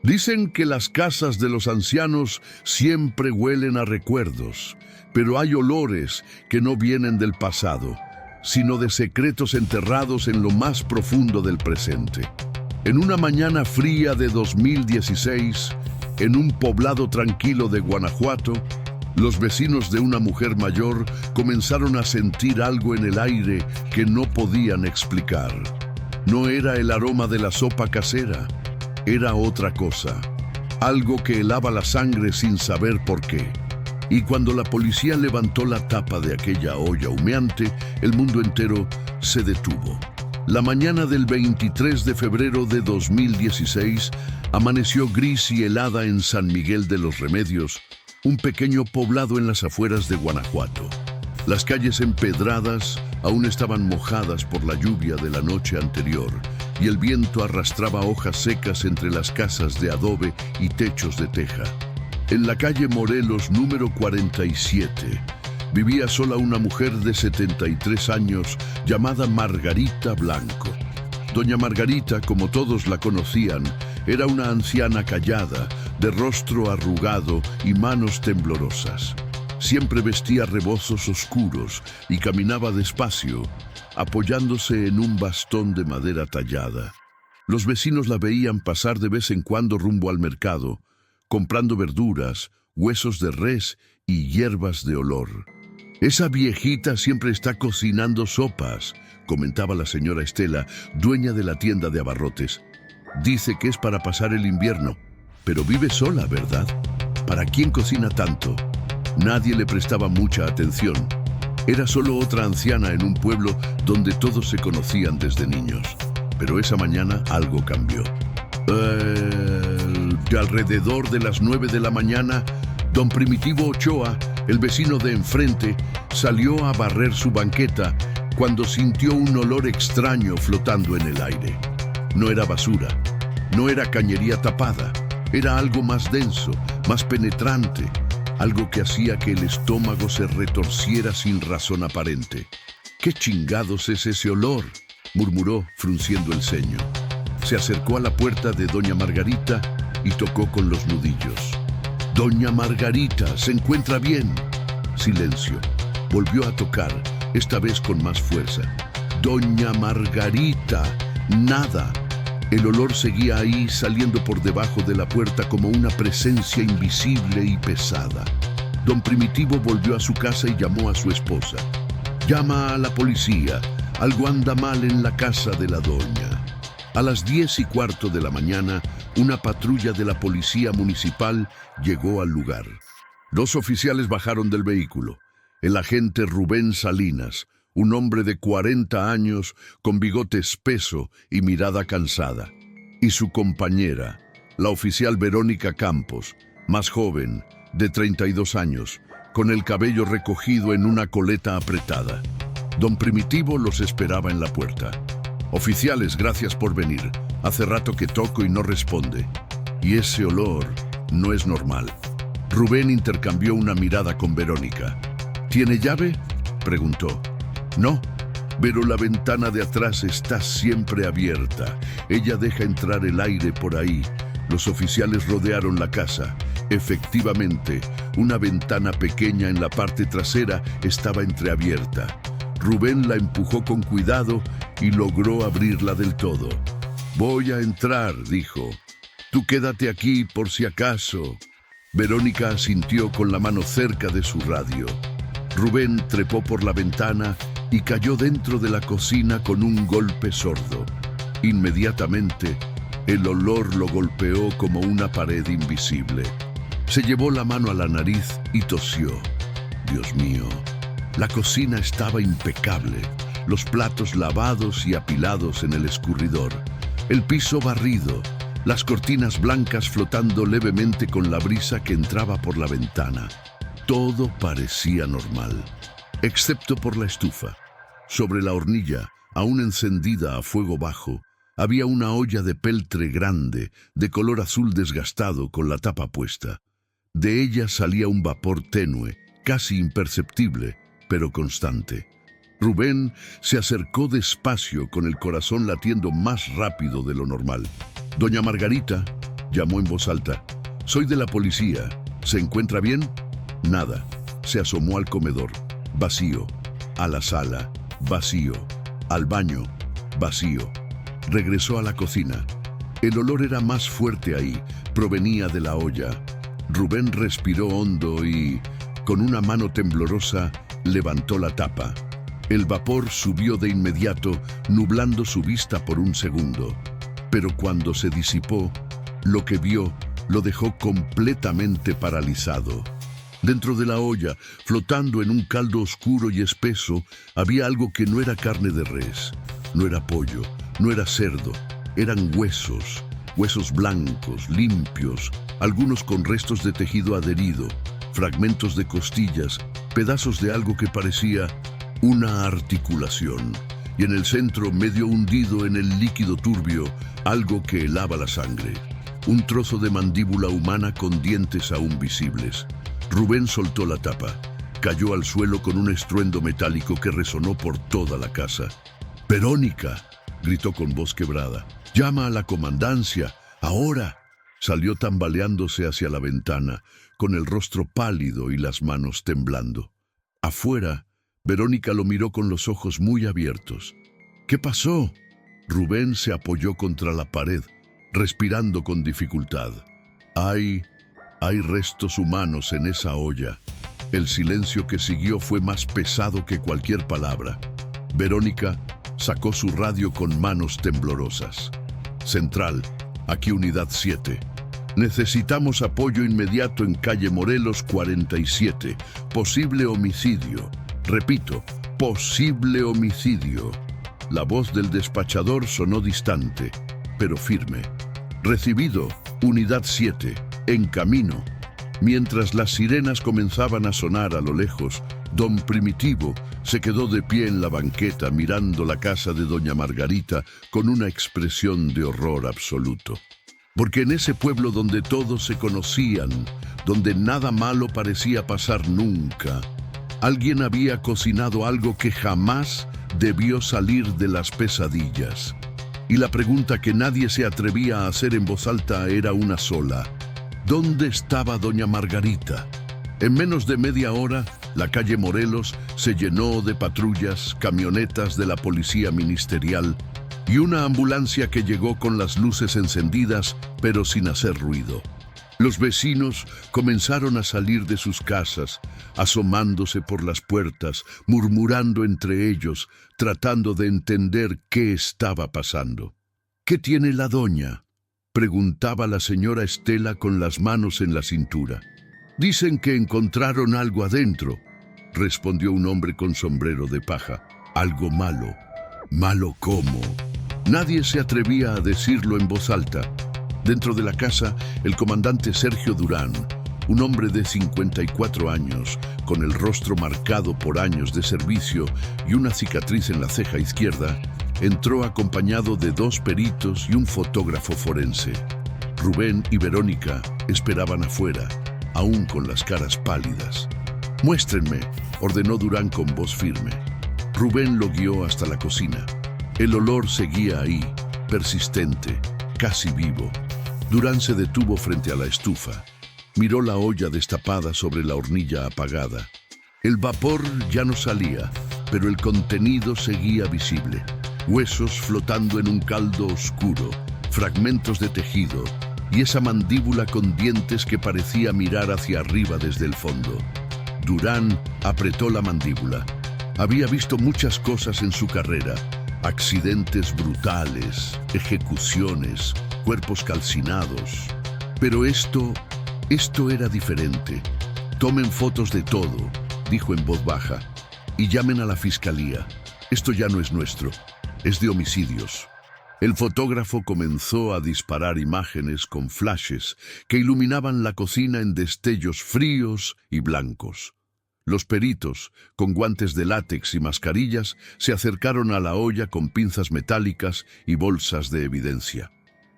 Dicen que las casas de los ancianos siempre huelen a recuerdos, pero hay olores que no vienen del pasado, sino de secretos enterrados en lo más profundo del presente. En una mañana fría de 2016, en un poblado tranquilo de Guanajuato, los vecinos de una mujer mayor comenzaron a sentir algo en el aire que no podían explicar. No era el aroma de la sopa casera, era otra cosa, algo que helaba la sangre sin saber por qué. Y cuando la policía levantó la tapa de aquella olla humeante, el mundo entero se detuvo. La mañana del 23 de febrero de 2016 amaneció gris y helada en San Miguel de los Remedios, un pequeño poblado en las afueras de Guanajuato. Las calles empedradas aún estaban mojadas por la lluvia de la noche anterior y el viento arrastraba hojas secas entre las casas de adobe y techos de teja. En la calle Morelos número 47 vivía sola una mujer de 73 años llamada Margarita Blanco. Doña Margarita, como todos la conocían, era una anciana callada, de rostro arrugado y manos temblorosas. Siempre vestía rebozos oscuros y caminaba despacio, apoyándose en un bastón de madera tallada. Los vecinos la veían pasar de vez en cuando rumbo al mercado, comprando verduras, huesos de res y hierbas de olor. «Esa viejita siempre está cocinando sopas», comentaba la señora Estela, dueña de la tienda de abarrotes. «Dice que es para pasar el invierno, pero vive sola, ¿verdad? ¿Para quién cocina tanto?». Nadie le prestaba mucha atención. Era solo otra anciana en un pueblo donde todos se conocían desde niños. Pero esa mañana algo cambió. De alrededor de las 9 de la mañana, don Primitivo Ochoa, el vecino de enfrente, salió a barrer su banqueta cuando sintió un olor extraño flotando en el aire. No era basura, no era cañería tapada, era algo más denso, más penetrante, algo que hacía que el estómago se retorciera sin razón aparente. «¿Qué chingados es ese olor?», murmuró, frunciendo el ceño. Se acercó a la puerta de doña Margarita y tocó con los nudillos. «Doña Margarita, ¿se encuentra bien?». Silencio. Volvió a tocar, esta vez con más fuerza. «Doña Margarita». Nada. El olor seguía ahí, saliendo por debajo de la puerta como una presencia invisible y pesada. Don Primitivo volvió a su casa y llamó a su esposa. «Llama a la policía. Algo anda mal en la casa de la doña». A las 10:15 de la mañana, una patrulla de la policía municipal llegó al lugar. 2 oficiales bajaron del vehículo. El agente Rubén Salinas, un hombre de 40 años con bigote espeso y mirada cansada, y su compañera, la oficial Verónica Campos, más joven, de 32 años, con el cabello recogido en una coleta apretada. Don Primitivo los esperaba en la puerta. «Oficiales, gracias por venir. Hace rato que toco y no responde. Y ese olor no es normal». Rubén intercambió una mirada con Verónica. «¿Tiene llave?», preguntó. «No, pero la ventana de atrás está siempre abierta. Ella deja entrar el aire por ahí». Los oficiales rodearon la casa. Efectivamente, una ventana pequeña en la parte trasera estaba entreabierta. Rubén la empujó con cuidado y logró abrirla del todo. «Voy a entrar», dijo. «Tú quédate aquí por si acaso». Verónica asintió con la mano cerca de su radio. Rubén trepó por la ventana y cayó dentro de la cocina con un golpe sordo. Inmediatamente, el olor lo golpeó como una pared invisible. Se llevó la mano a la nariz y tosió. Dios mío, la cocina estaba impecable, los platos lavados y apilados en el escurridor, el piso barrido, las cortinas blancas flotando levemente con la brisa que entraba por la ventana. Todo parecía normal, excepto por la estufa. Sobre la hornilla, aún encendida a fuego bajo, había una olla de peltre grande, de color azul desgastado, con la tapa puesta. De ella salía un vapor tenue, casi imperceptible, pero constante. Rubén se acercó despacio, con el corazón latiendo más rápido de lo normal. «Doña Margarita», Llamó en voz alta. «Soy de la policía. ¿Se encuentra bien?» Nada. Se asomó al comedor. Vacío. A la sala. Vacío. Al baño. Vacío. Regresó a la cocina. El olor era más fuerte ahí. Provenía de la olla. Rubén respiró hondo y, con una mano temblorosa, levantó la tapa. El vapor subió de inmediato, nublando su vista por un segundo. Pero cuando se disipó, lo que vio lo dejó completamente paralizado. Dentro de la olla, flotando en un caldo oscuro y espeso, había algo que no era carne de res, no era pollo, no era cerdo, eran huesos, huesos blancos, limpios, algunos con restos de tejido adherido, fragmentos de costillas, pedazos de algo que parecía una articulación, y en el centro, medio hundido en el líquido turbio, algo que helaba la sangre. Un trozo de mandíbula humana con dientes aún visibles. Rubén soltó la tapa. Cayó al suelo con un estruendo metálico que resonó por toda la casa. «¡Verónica!», gritó con voz quebrada. «¡Llama a la comandancia! ¡Ahora!». Salió tambaleándose hacia la ventana, con el rostro pálido y las manos temblando. Afuera, Verónica lo miró con los ojos muy abiertos. «¿Qué pasó?». Rubén se apoyó contra la pared, respirando con dificultad. Hay restos humanos en esa olla». El silencio que siguió fue más pesado que cualquier palabra. Verónica sacó su radio con manos temblorosas. «Central, aquí Unidad 7. Necesitamos apoyo inmediato en calle Morelos 47. Posible homicidio. Repito, posible homicidio». La voz del despachador sonó distante, pero firme. «Recibido, Unidad 7. En camino». Mientras las sirenas comenzaban a sonar a lo lejos, don Primitivo se quedó de pie en la banqueta mirando la casa de doña Margarita con una expresión de horror absoluto. Porque en ese pueblo donde todos se conocían, donde nada malo parecía pasar nunca, alguien había cocinado algo que jamás debió salir de las pesadillas. Y la pregunta que nadie se atrevía a hacer en voz alta era una sola. ¿Dónde estaba doña Margarita? En menos de media hora, la calle Morelos se llenó de patrullas, camionetas de la policía ministerial y una ambulancia que llegó con las luces encendidas, pero sin hacer ruido. Los vecinos comenzaron a salir de sus casas, asomándose por las puertas, murmurando entre ellos, tratando de entender qué estaba pasando. «¿Qué tiene la doña?», preguntaba la señora Estela con las manos en la cintura. «Dicen que encontraron algo adentro», respondió un hombre con sombrero de paja. «Algo malo». «¿Malo cómo?». Nadie se atrevía a decirlo en voz alta. Dentro de la casa, el comandante Sergio Durán, un hombre de 54 años, con el rostro marcado por años de servicio y una cicatriz en la ceja izquierda, entró acompañado de 2 peritos y un fotógrafo forense. Rubén y Verónica esperaban afuera, aún con las caras pálidas. «Muéstrenme», ordenó Durán con voz firme. Rubén lo guió hasta la cocina. El olor seguía ahí, persistente, casi vivo. Durán se detuvo frente a la estufa. Miró la olla destapada sobre la hornilla apagada. El vapor ya no salía, pero el contenido seguía visible. Huesos flotando en un caldo oscuro, fragmentos de tejido y esa mandíbula con dientes que parecía mirar hacia arriba desde el fondo. Durán apretó la mandíbula. Había visto muchas cosas en su carrera: accidentes brutales, ejecuciones, cuerpos calcinados. Pero esto era diferente. «Tomen fotos de todo», dijo en voz baja, «y llamen a la fiscalía. Esto ya no es nuestro. Es de homicidios». El fotógrafo comenzó a disparar imágenes con flashes que iluminaban la cocina en destellos fríos y blancos. Los peritos, con guantes de látex y mascarillas, se acercaron a la olla con pinzas metálicas y bolsas de evidencia.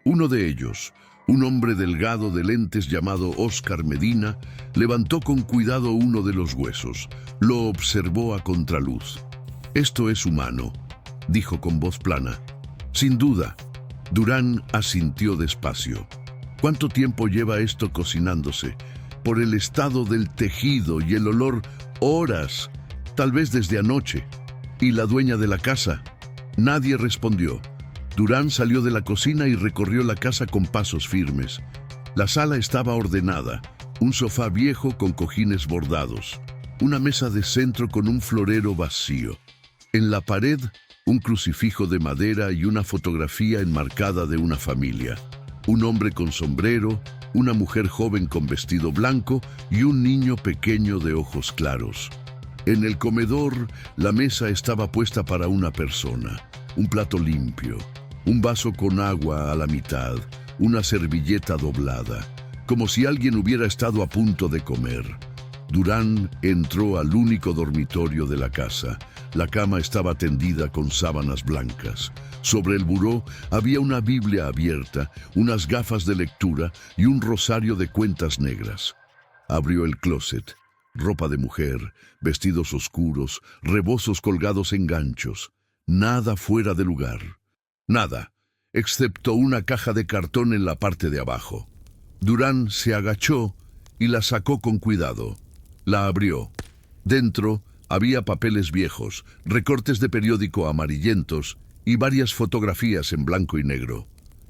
Uno de ellos, un hombre delgado de lentes llamado Óscar Medina, levantó con cuidado uno de los huesos. Lo observó a contraluz. «Esto es humano», dijo con voz plana. «Sin duda». Durán asintió despacio. ¿Cuánto tiempo lleva esto cocinándose? Por el estado del tejido y el olor, horas, tal vez desde anoche. ¿Y la dueña de la casa? Nadie respondió. Durán salió de la cocina y recorrió la casa con pasos firmes. La sala estaba ordenada, un sofá viejo con cojines bordados, una mesa de centro con un florero vacío. En la pared, un crucifijo de madera y una fotografía enmarcada de una familia. Un hombre con sombrero, una mujer joven con vestido blanco y un niño pequeño de ojos claros. En el comedor, la mesa estaba puesta para una persona. Un plato limpio, un vaso con agua a la mitad, una servilleta doblada, como si alguien hubiera estado a punto de comer. Durán entró al único dormitorio de la casa. La cama estaba tendida con sábanas blancas. Sobre el buró había una Biblia abierta, unas gafas de lectura y un rosario de cuentas negras. Abrió el closet. Ropa de mujer, vestidos oscuros, rebozos colgados en ganchos. Nada fuera de lugar. Nada, excepto una caja de cartón en la parte de abajo. Durán se agachó y la sacó con cuidado. La abrió. Dentro había papeles viejos, recortes de periódico amarillentos y varias fotografías en blanco y negro.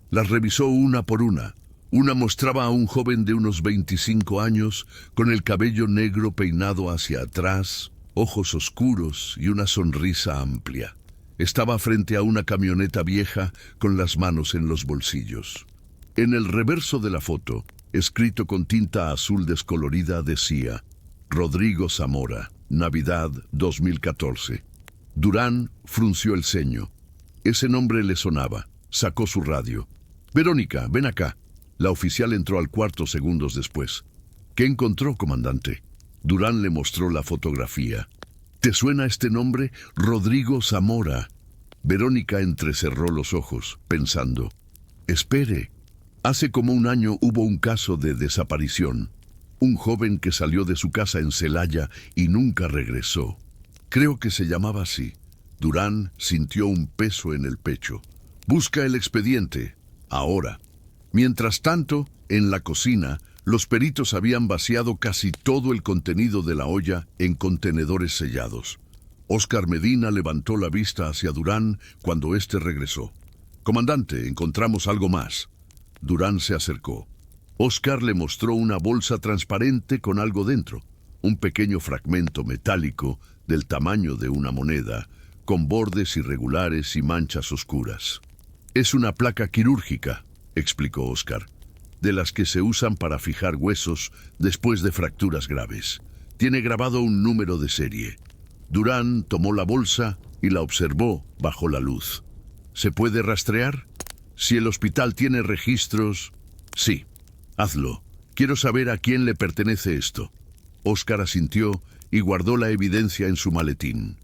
Las revisó una por una. Una mostraba a un joven de unos 25 años, con el cabello negro peinado hacia atrás, ojos oscuros y una sonrisa amplia. Estaba frente a una camioneta vieja con las manos en los bolsillos. En el reverso de la foto, escrito con tinta azul descolorida, decía: Rodrigo Zamora, Navidad 2014. Durán frunció el ceño. Ese nombre le sonaba. Sacó su radio. Verónica, ven acá. La oficial entró al cuarto segundos después. ¿Qué encontró, comandante? Durán le mostró la fotografía. ¿Te suena este nombre? Rodrigo Zamora. Verónica entrecerró los ojos, pensando. Espere. Hace como un año hubo un caso de desaparición. Un joven que salió de su casa en Celaya y nunca regresó. Creo que se llamaba así. Durán sintió un peso en el pecho. Busca el expediente. Ahora. Mientras tanto, en la cocina, los peritos habían vaciado casi todo el contenido de la olla en contenedores sellados. Óscar Medina levantó la vista hacia Durán cuando éste regresó. «Comandante, encontramos algo más». Durán se acercó. Óscar le mostró una bolsa transparente con algo dentro, un pequeño fragmento metálico del tamaño de una moneda, con bordes irregulares y manchas oscuras. «Es una placa quirúrgica», explicó Óscar, «de las que se usan para fijar huesos después de fracturas graves. Tiene grabado un número de serie». Durán tomó la bolsa y la observó bajo la luz. «¿Se puede rastrear? Si el hospital tiene registros...» «Sí, hazlo. Quiero saber a quién le pertenece esto». Óscar asintió y guardó la evidencia en su maletín.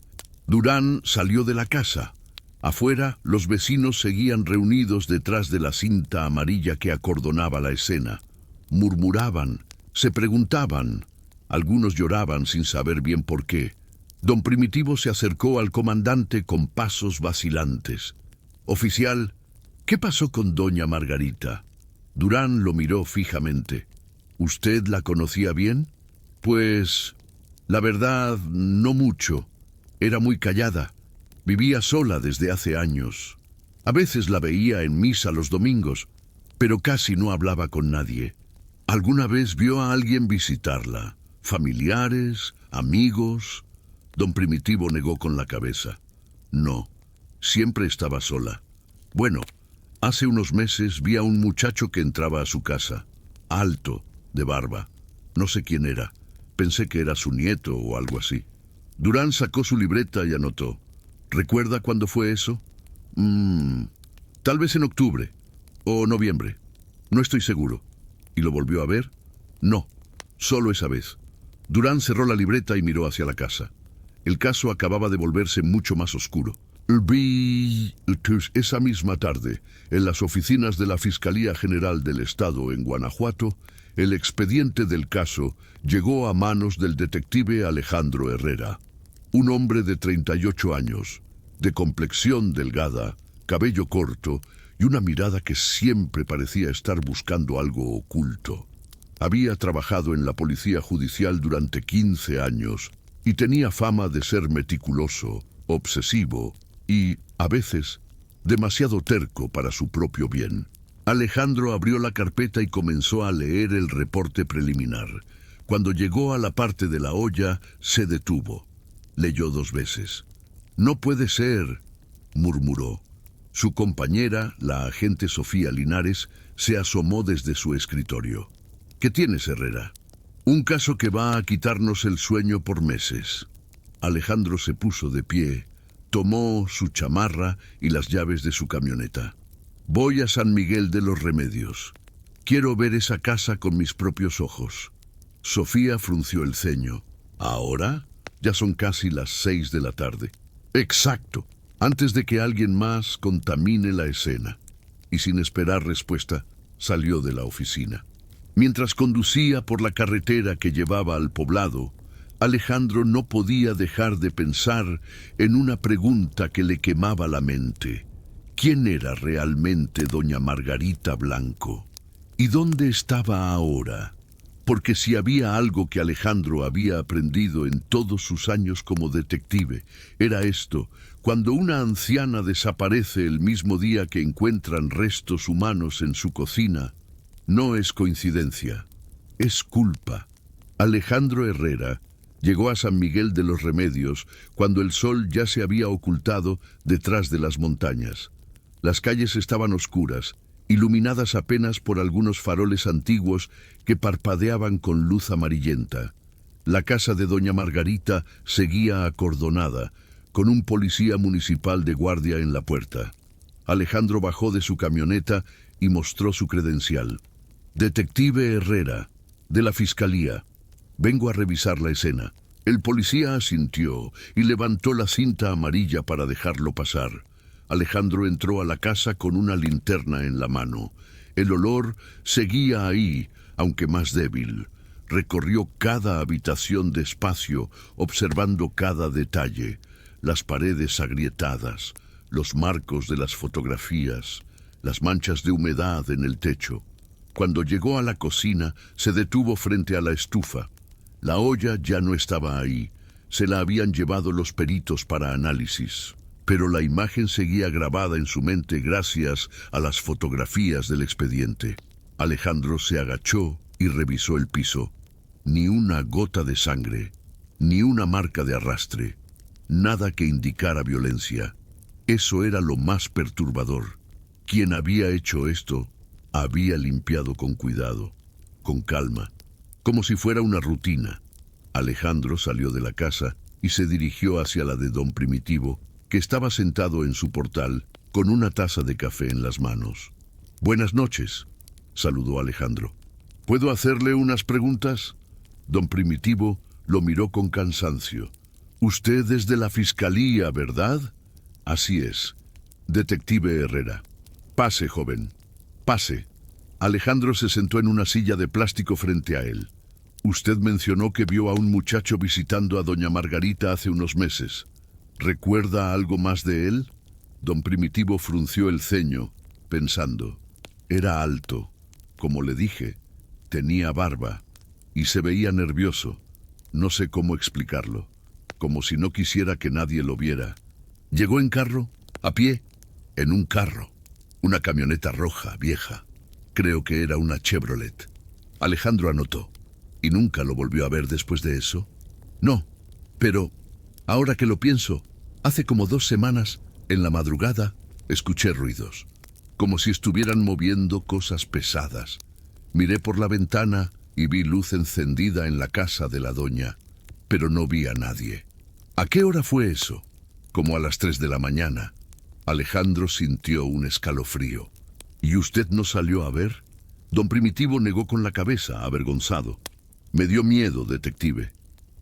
Durán salió de la casa. Afuera, los vecinos seguían reunidos detrás de la cinta amarilla que acordonaba la escena. Murmuraban, se preguntaban. Algunos lloraban sin saber bien por qué. Don Primitivo se acercó al comandante con pasos vacilantes. «Oficial, ¿qué pasó con doña Margarita?» Durán lo miró fijamente. «¿Usted la conocía bien?» «Pues, la verdad, no mucho. Era muy callada. Vivía sola desde hace años. A veces la veía en misa los domingos, pero casi no hablaba con nadie. ¿Alguna vez vio a alguien visitarla? ¿Familiares? ¿Amigos?» Don Primitivo negó con la cabeza. «No, siempre estaba sola. Bueno, hace unos meses vi a un muchacho que entraba a su casa, alto, de barba. No sé quién era. Pensé que era su nieto o algo así». Durán sacó su libreta y anotó. «¿Recuerda cuándo fue eso?» Tal vez en octubre o noviembre. No estoy seguro». ¿Y lo volvió a ver? «No, solo esa vez». Durán cerró la libreta y miró hacia la casa. El caso acababa de volverse mucho más oscuro. Vi esa misma tarde, en las oficinas de la Fiscalía General del Estado en Guanajuato, el expediente del caso llegó a manos del detective Alejandro Herrera, un hombre de 38 años, de complexión delgada, cabello corto y una mirada que siempre parecía estar buscando algo oculto. Había trabajado en la policía judicial durante 15 años y tenía fama de ser meticuloso, obsesivo y, a veces, demasiado terco para su propio bien. Alejandro abrió la carpeta y comenzó a leer el reporte preliminar. Cuando llegó a la parte de la olla, se detuvo. Leyó 2 veces. «No puede ser», murmuró. Su compañera, la agente Sofía Linares, se asomó desde su escritorio. «¿Qué tienes, Herrera?» «Un caso que va a quitarnos el sueño por meses». Alejandro se puso de pie, tomó su chamarra y las llaves de su camioneta. «Voy a San Miguel de los Remedios. Quiero ver esa casa con mis propios ojos». Sofía frunció el ceño. «¿Ahora? Ya son casi las 6 de la tarde». «Exacto, antes de que alguien más contamine la escena». Y sin esperar respuesta, salió de la oficina. Mientras conducía por la carretera que llevaba al poblado, Alejandro no podía dejar de pensar en una pregunta que le quemaba la mente. ¿Quién era realmente doña Margarita Blanco? ¿Y dónde estaba ahora? Porque si había algo que Alejandro había aprendido en todos sus años como detective, era esto: cuando una anciana desaparece el mismo día que encuentran restos humanos en su cocina, no es coincidencia, es culpa. Alejandro Herrera llegó a San Miguel de los Remedios cuando el sol ya se había ocultado detrás de las montañas. Las calles estaban oscuras, iluminadas apenas por algunos faroles antiguos que parpadeaban con luz amarillenta. La casa de doña Margarita seguía acordonada, con un policía municipal de guardia en la puerta. Alejandro bajó de su camioneta y mostró su credencial. «Detective Herrera, de la Fiscalía. Vengo a revisar la escena». El policía asintió y levantó la cinta amarilla para dejarlo pasar. Alejandro entró a la casa con una linterna en la mano. El olor seguía ahí, aunque más débil. Recorrió cada habitación despacio, observando cada detalle: las paredes agrietadas, los marcos de las fotografías, las manchas de humedad en el techo. Cuando llegó a la cocina, se detuvo frente a la estufa. La olla ya no estaba ahí. Se la habían llevado los peritos para análisis. Pero la imagen seguía grabada en su mente gracias a las fotografías del expediente. Alejandro se agachó y revisó el piso. Ni una gota de sangre, ni una marca de arrastre, nada que indicara violencia. Eso era lo más perturbador. Quien había hecho esto había limpiado con cuidado, con calma, como si fuera una rutina. Alejandro salió de la casa y se dirigió hacia la de don Primitivo, que estaba sentado en su portal con una taza de café en las manos. «Buenas noches», saludó Alejandro. «¿Puedo hacerle unas preguntas?» Don Primitivo lo miró con cansancio. «Usted es de la Fiscalía, ¿verdad?» «Así es, detective Herrera». «Pase, joven, pase». Alejandro se sentó en una silla de plástico frente a él. «Usted mencionó que vio a un muchacho visitando a doña Margarita hace unos meses. ¿Recuerda algo más de él?» Don Primitivo frunció el ceño, pensando. Era alto, como le dije, tenía barba y se veía nervioso. No sé cómo explicarlo, como si no quisiera que nadie lo viera. «¿Llegó en carro? ¿A pie?» «En un carro, una camioneta roja, vieja. Creo que era una Chevrolet». Alejandro anotó. «¿Y nunca lo volvió a ver después de eso?» «No, pero ahora que lo pienso, hace como 2 semanas, en la madrugada, escuché ruidos, como si estuvieran moviendo cosas pesadas. Miré por la ventana y vi luz encendida en la casa de la doña, pero no vi a nadie». «¿A qué hora fue eso?» «Como a las 3 de la mañana». Alejandro sintió un escalofrío. «¿Y usted no salió a ver?» Don Primitivo negó con la cabeza, avergonzado. «Me dio miedo, detective.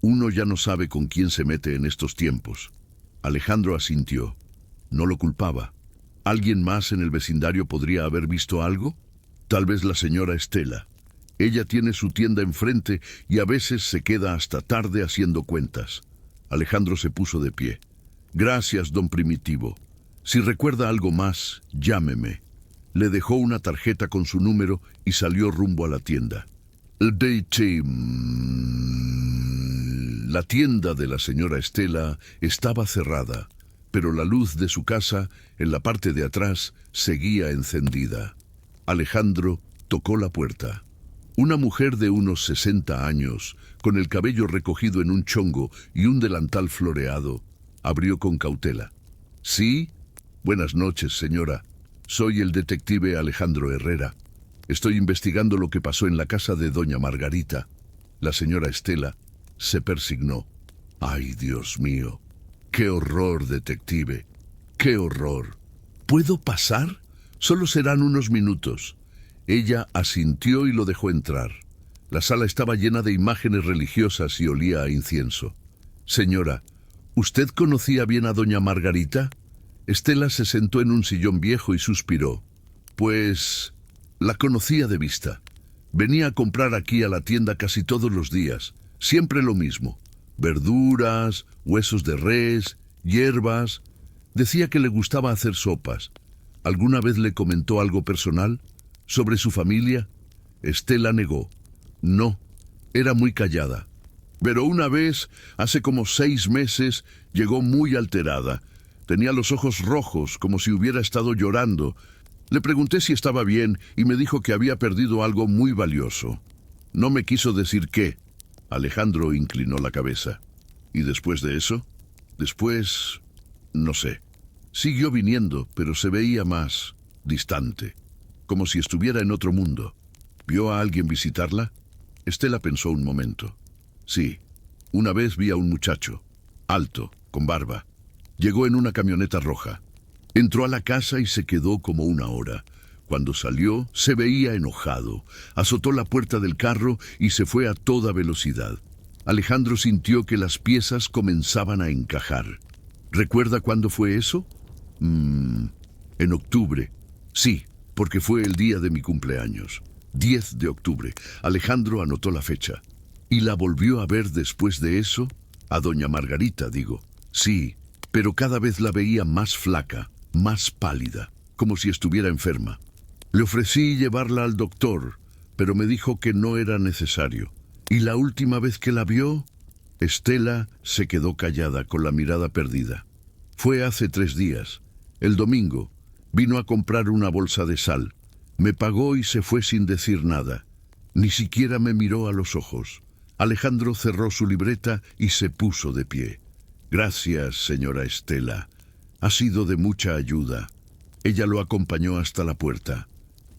Uno ya no sabe con quién se mete en estos tiempos». Alejandro asintió. No lo culpaba. ¿Alguien más en el vecindario podría haber visto algo? Tal vez la señora Estela. Ella tiene su tienda enfrente y a veces se queda hasta tarde haciendo cuentas. Alejandro se puso de pie. «Gracias, don Primitivo. Si recuerda algo más, llámeme». Le dejó una tarjeta con su número y salió rumbo a la tienda. La tienda de la señora Estela estaba cerrada, pero la luz de su casa, en la parte de atrás, seguía encendida. Alejandro tocó la puerta. Una mujer de unos 60 años, con el cabello recogido en un chongo y un delantal floreado, abrió con cautela. «¿Sí? Buenas noches, señora. Soy el detective Alejandro Herrera. Estoy investigando lo que pasó en la casa de doña Margarita». La señora Estela se persignó. «¡Ay, Dios mío! ¡Qué horror, detective! ¡Qué horror! ¿Puedo pasar? Solo serán unos minutos». Ella asintió y lo dejó entrar. La sala estaba llena de imágenes religiosas y olía a incienso. «Señora, ¿usted conocía bien a doña Margarita?». Estela se sentó en un sillón viejo y suspiró. «Pues la conocía de vista. Venía a comprar aquí a la tienda casi todos los días. Siempre lo mismo. Verduras, huesos de res, hierbas. Decía que le gustaba hacer sopas. ¿Alguna vez le comentó algo personal? ¿Sobre su familia?». Estela negó. «No, era muy callada. Pero una vez, hace como 6 meses, llegó muy alterada. Tenía los ojos rojos, como si hubiera estado llorando. Le pregunté si estaba bien y me dijo que había perdido algo muy valioso. No me quiso decir qué». Alejandro inclinó la cabeza. «¿Y después de eso?». «Después, no sé. Siguió viniendo, pero se veía más distante, como si estuviera en otro mundo». «¿Vio a alguien visitarla?». Estela pensó un momento. «Sí, una vez vi a un muchacho, alto, con barba. Llegó en una camioneta roja. Entró a la casa y se quedó como 1 hora. Cuando salió, se veía enojado. Azotó la puerta del carro y se fue a toda velocidad. Alejandro sintió que las piezas comenzaban a encajar. ¿Recuerda cuándo fue eso?». «En octubre. Sí, porque fue el día de mi cumpleaños. 10 de octubre. Alejandro anotó la fecha. «¿Y la volvió a ver después de eso?». «A doña Margarita, digo». «Sí, pero cada vez la veía más flaca, más pálida, como si estuviera enferma. Le ofrecí llevarla al doctor, pero me dijo que no era necesario». «¿Y la última vez que la vio?». Estela se quedó callada, con la mirada perdida. «Fue hace 3 días. El domingo. Vino a comprar una bolsa de sal. Me pagó y se fue sin decir nada. Ni siquiera me miró a los ojos». Alejandro cerró su libreta y se puso de pie. «Gracias, señora Estela. Ha sido de mucha ayuda». Ella lo acompañó hasta la puerta.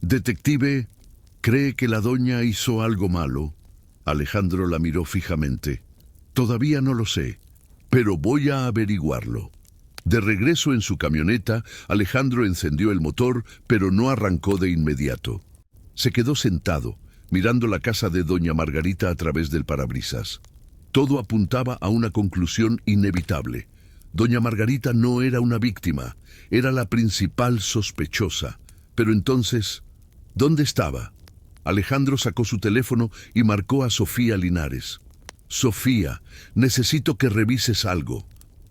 «Detective, ¿cree que la doña hizo algo malo?». Alejandro la miró fijamente. «Todavía no lo sé, pero voy a averiguarlo». De regreso en su camioneta, Alejandro encendió el motor, pero no arrancó de inmediato. Se quedó sentado, mirando la casa de doña Margarita a través del parabrisas. Todo apuntaba a una conclusión inevitable. Doña Margarita no era una víctima, era la principal sospechosa. Pero entonces, ¿dónde estaba? Alejandro sacó su teléfono y marcó a Sofía Linares. «Sofía, necesito que revises algo.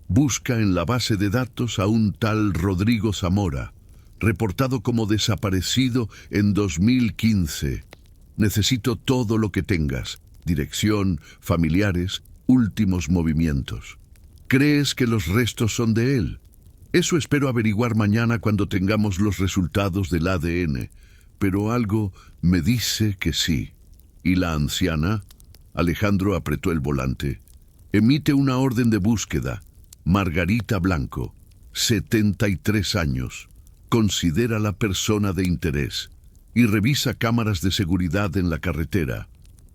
Busca en la base de datos a un tal Rodrigo Zamora, reportado como desaparecido en 2015. Necesito todo lo que tengas: dirección, familiares, últimos movimientos. ¿Crees que los restos son de él? Eso espero averiguar mañana cuando tengamos los resultados del ADN, pero algo me dice que sí». «¿Y la anciana?». Alejandro apretó el volante. «Emite una orden de búsqueda. Margarita Blanco, 73 años. Considérala persona de interés. Y revisa cámaras de seguridad en la carretera.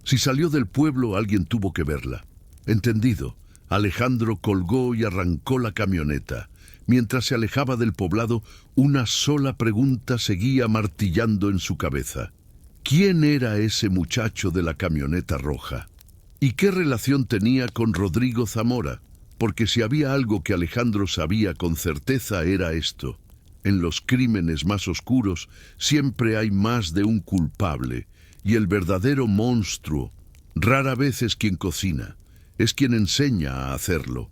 Si salió del pueblo, alguien tuvo que verla». «Entendido». Alejandro colgó y arrancó la camioneta. Mientras se alejaba del poblado, una sola pregunta seguía martillando en su cabeza. ¿Quién era ese muchacho de la camioneta roja? ¿Y qué relación tenía con Rodrigo Zamora? Porque si había algo que Alejandro sabía con certeza era esto: en los crímenes más oscuros siempre hay más de un culpable, y el verdadero monstruo rara vez es quien cocina, es quien enseña a hacerlo.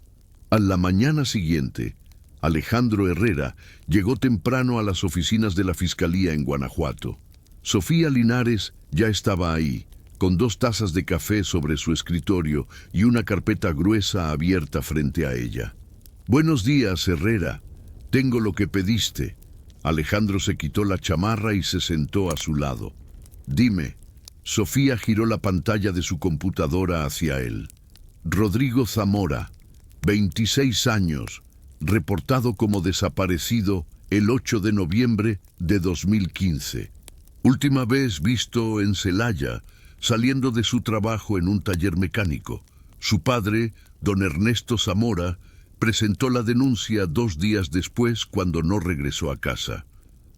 A la mañana siguiente, Alejandro Herrera llegó temprano a las oficinas de la Fiscalía en Guanajuato. Sofía Linares ya estaba ahí, con 2 tazas de café sobre su escritorio y una carpeta gruesa abierta frente a ella. «Buenos días, Herrera. Tengo lo que pediste». Alejandro se quitó la chamarra y se sentó a su lado. «Dime». Sofía giró la pantalla de su computadora hacia él. Rodrigo Zamora, 26 años, reportado como desaparecido el 8 de noviembre de 2015. Última vez visto en Celaya, saliendo de su trabajo en un taller mecánico. Su padre, don Ernesto Zamora, presentó la denuncia 2 días después cuando no regresó a casa.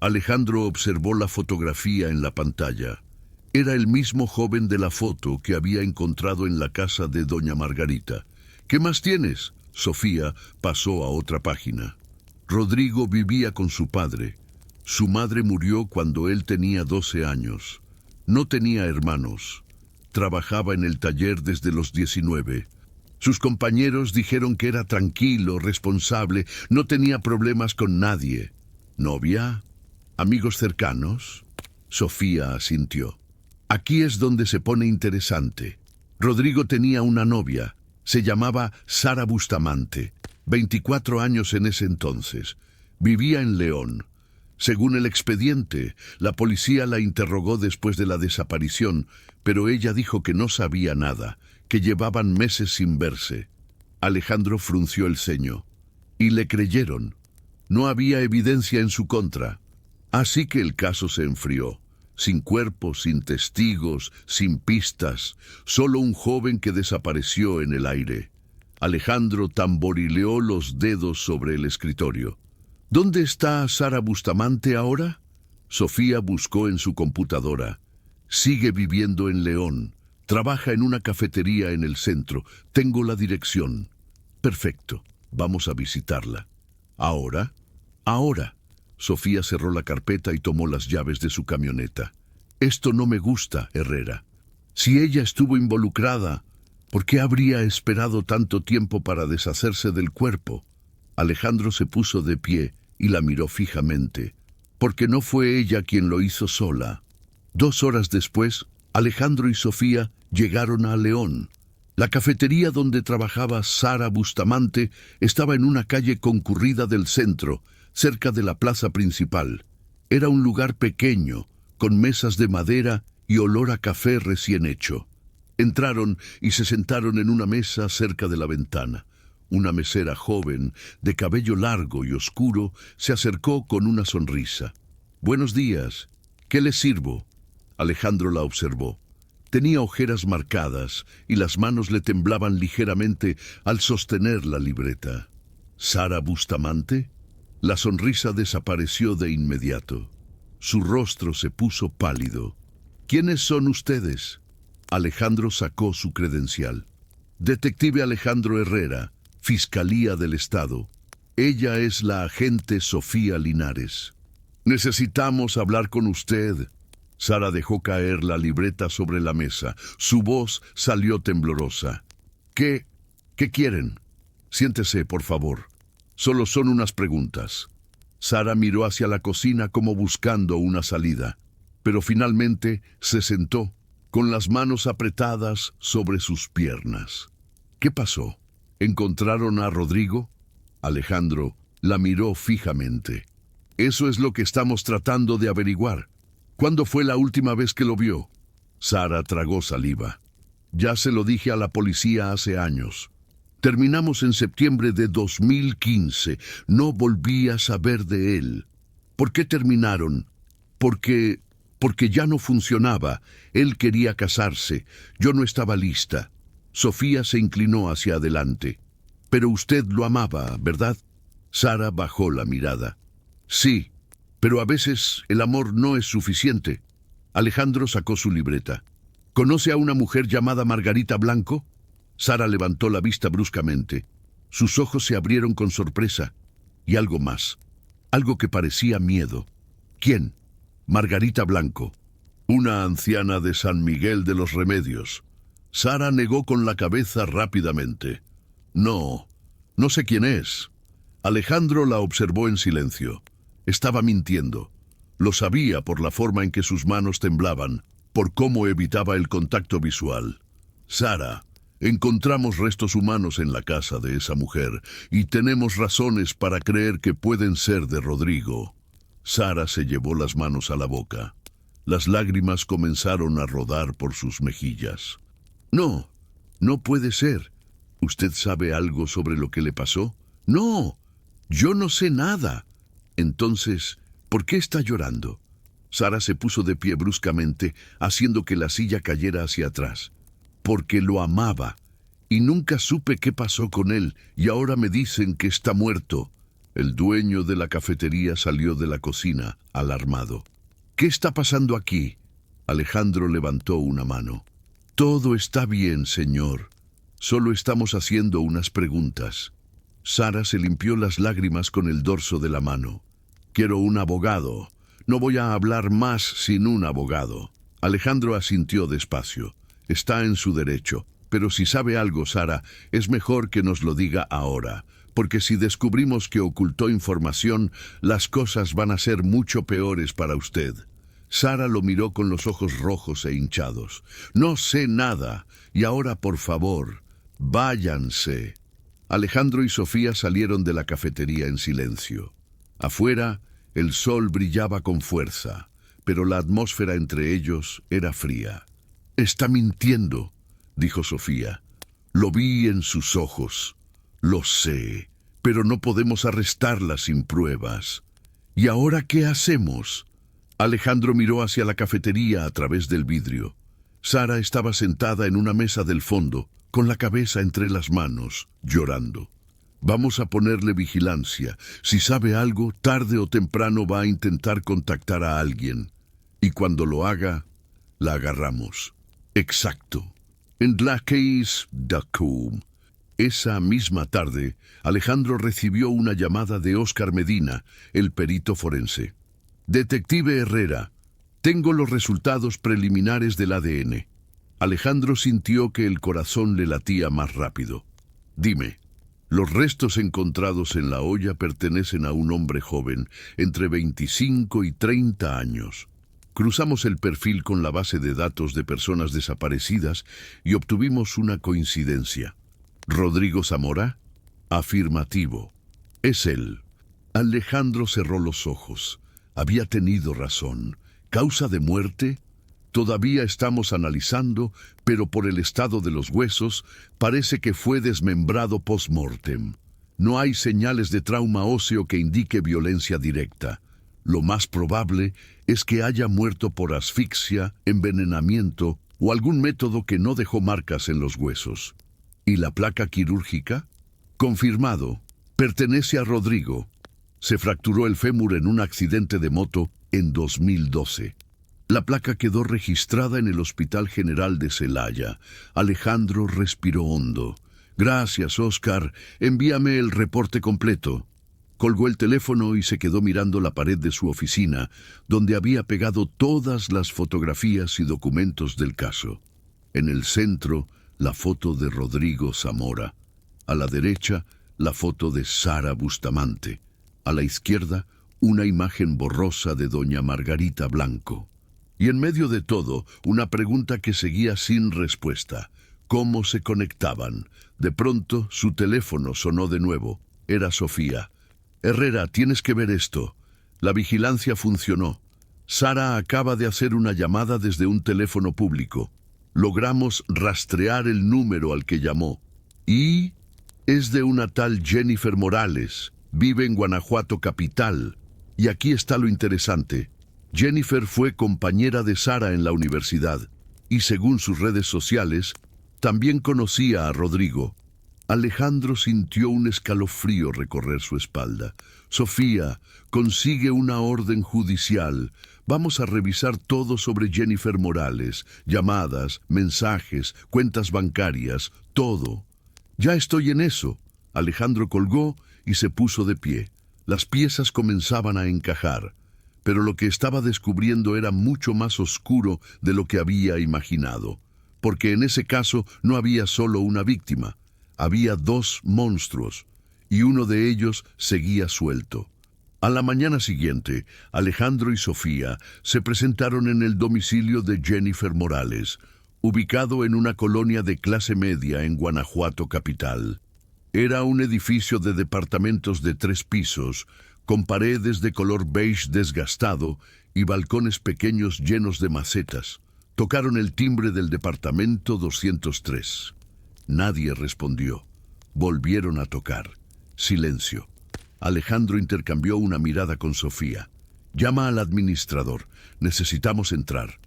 Alejandro observó la fotografía en la pantalla. Era el mismo joven de la foto que había encontrado en la casa de doña Margarita. «¿Qué más tienes?». Sofía pasó a otra página. Rodrigo vivía con su padre. Su madre murió cuando él tenía 12 años. No tenía hermanos. Trabajaba en el taller desde los 19. Sus compañeros dijeron que era tranquilo, responsable, no tenía problemas con nadie. ¿Novia? ¿Amigos cercanos? Sofía asintió. Aquí es donde se pone interesante. Rodrigo tenía una novia. Se llamaba Sara Bustamante, 24 años en ese entonces. Vivía en León. Según el expediente, la policía la interrogó después de la desaparición, pero ella dijo que no sabía nada, que llevaban meses sin verse. Alejandro frunció el ceño. Y le creyeron. No había evidencia en su contra. Así que el caso se enfrió. Sin cuerpo, sin testigos, sin pistas, solo un joven que desapareció en el aire. Alejandro tamborileó los dedos sobre el escritorio. ¿Dónde está Sara Bustamante ahora? Sofía buscó en su computadora. Sigue viviendo en León. Trabaja en una cafetería en el centro. Tengo la dirección. Perfecto. Vamos a visitarla. ¿Ahora? Ahora. Sofía cerró la carpeta y tomó las llaves de su camioneta. Esto no me gusta, Herrera. Si ella estuvo involucrada, ¿por qué habría esperado tanto tiempo para deshacerse del cuerpo? Alejandro se puso de pie y la miró fijamente. Porque no fue ella quien lo hizo sola. 2 horas después, Alejandro y Sofía llegaron a León. La cafetería donde trabajaba Sara Bustamante estaba en una calle concurrida del centro, cerca de la plaza principal. Era un lugar pequeño, con mesas de madera y olor a café recién hecho. Entraron y se sentaron en una mesa cerca de la ventana. Una mesera joven, de cabello largo y oscuro, se acercó con una sonrisa. «Buenos días. ¿Qué les sirvo?». Alejandro la observó. Tenía ojeras marcadas y las manos le temblaban ligeramente al sostener la libreta. «¿Sara Bustamante?». La sonrisa desapareció de inmediato. Su rostro se puso pálido. «¿Quiénes son ustedes?». Alejandro sacó su credencial. «Detective Alejandro Herrera, Fiscalía del Estado. Ella es la agente Sofía Linares». «Necesitamos hablar con usted». Sara dejó caer la libreta sobre la mesa. Su voz salió temblorosa. ¿Qué quieren? Siéntese, por favor. Solo son unas preguntas». Sara miró hacia la cocina como buscando una salida, pero finalmente se sentó, con las manos apretadas sobre sus piernas. ¿Qué pasó? ¿Encontraron a Rodrigo? Alejandro la miró fijamente. «Eso es lo que estamos tratando de averiguar. ¿Cuándo fue la última vez que lo vio?». Sara tragó saliva. «Ya se lo dije a la policía hace años. Terminamos en septiembre de 2015. No volví a saber de él». «¿Por qué terminaron?». Porque ya no funcionaba. Él quería casarse. Yo no estaba lista». Sofía se inclinó hacia adelante. «Pero usted lo amaba, ¿verdad?». Sara bajó la mirada. «Sí, pero a veces el amor no es suficiente». Alejandro sacó su libreta. «¿Conoce a una mujer llamada Margarita Blanco?». Sara levantó la vista bruscamente. Sus ojos se abrieron con sorpresa. Y algo más. Algo que parecía miedo. «¿Quién?». «Margarita Blanco. Una anciana de San Miguel de los Remedios». Sara negó con la cabeza rápidamente. No sé quién es». Alejandro la observó en silencio. Estaba mintiendo. Lo sabía por la forma en que sus manos temblaban, por cómo evitaba el contacto visual. Sara, encontramos restos humanos en la casa de esa mujer y tenemos razones para creer que pueden ser de Rodrigo. Sara se llevó las manos a la boca. Las lágrimas comenzaron a rodar por sus mejillas. No, no puede ser. ¿Usted sabe algo sobre lo que le pasó? No, yo no sé nada. Entonces, ¿por qué está llorando? Sara se puso de pie bruscamente, haciendo que la silla cayera hacia atrás. Porque lo amaba, y nunca supe qué pasó con él, y ahora me dicen que está muerto. El dueño de la cafetería salió de la cocina, alarmado. ¿Qué está pasando aquí? Alejandro levantó una mano. Todo está bien, señor. Solo estamos haciendo unas preguntas. Sara se limpió las lágrimas con el dorso de la mano. Quiero un abogado. No voy a hablar más sin un abogado. Alejandro asintió despacio. Está en su derecho. Pero si sabe algo, Sara, es mejor que nos lo diga ahora. Porque si descubrimos que ocultó información, las cosas van a ser mucho peores para usted. Sara lo miró con los ojos rojos e hinchados. No sé nada. Y ahora, por favor, váyanse. Alejandro y Sofía salieron de la cafetería en silencio. Afuera, el sol brillaba con fuerza, pero la atmósfera entre ellos era fría. «Está mintiendo», dijo Sofía. «Lo vi en sus ojos. Lo sé, pero no podemos arrestarla sin pruebas. ¿Y ahora qué hacemos?» Alejandro miró hacia la cafetería a través del vidrio. Sara estaba sentada en una mesa del fondo, con la cabeza entre las manos, llorando. «Vamos a ponerle vigilancia. Si sabe algo, tarde o temprano va a intentar contactar a alguien. Y cuando lo haga, la agarramos». «Exacto. En la case Dacum». Esa misma tarde, Alejandro recibió una llamada de Óscar Medina, el perito forense. «Detective Herrera, tengo los resultados preliminares del ADN». Alejandro sintió que el corazón le latía más rápido. «Dime». Los restos encontrados en la olla pertenecen a un hombre joven, entre 25 y 30 años. Cruzamos el perfil con la base de datos de personas desaparecidas y obtuvimos una coincidencia. ¿Rodrigo Zamora? Afirmativo. Es él. Alejandro cerró los ojos. Había tenido razón. ¿Causa de muerte? Todavía estamos analizando, pero por el estado de los huesos, parece que fue desmembrado post-mortem. No hay señales de trauma óseo que indique violencia directa. Lo más probable es que haya muerto por asfixia, envenenamiento o algún método que no dejó marcas en los huesos. ¿Y la placa quirúrgica? Confirmado. Pertenece a Rodrigo. Se fracturó el fémur en un accidente de moto en 2012. La placa quedó registrada en el Hospital General de Celaya. Alejandro respiró hondo. «Gracias, Óscar. Envíame el reporte completo». Colgó el teléfono y se quedó mirando la pared de su oficina, donde había pegado todas las fotografías y documentos del caso. En el centro, la foto de Rodrigo Zamora. A la derecha, la foto de Sara Bustamante. A la izquierda, una imagen borrosa de doña Margarita Blanco. Y en medio de todo, una pregunta que seguía sin respuesta. ¿Cómo se conectaban? De pronto, su teléfono sonó de nuevo. Era Sofía. «Herrera, tienes que ver esto. La vigilancia funcionó. Sara acaba de hacer una llamada desde un teléfono público. Logramos rastrear el número al que llamó. Y es de una tal Jennifer Morales. Vive en Guanajuato capital. Y aquí está lo interesante. Jennifer fue compañera de Sara en la universidad. Y según sus redes sociales, también conocía a Rodrigo». Alejandro sintió un escalofrío recorrer su espalda. «Sofía, consigue una orden judicial. Vamos a revisar todo sobre Jennifer Morales. Llamadas, mensajes, cuentas bancarias, todo». «Ya estoy en eso». Alejandro colgó y se puso de pie. Las piezas comenzaban a encajar. Pero lo que estaba descubriendo era mucho más oscuro de lo que había imaginado. Porque en ese caso no había solo una víctima. Había dos monstruos. y uno de ellos seguía suelto. A la mañana siguiente, Alejandro y Sofía se presentaron en el domicilio de Jennifer Morales, ubicado en una colonia de clase media en Guanajuato capital. Era un edificio de departamentos de 3 pisos, con paredes de color beige desgastado y balcones pequeños llenos de macetas. Tocaron el timbre del departamento 203. Nadie respondió. Volvieron a tocar. Silencio. Alejandro intercambió una mirada con Sofía. Llama al administrador. Necesitamos entrar.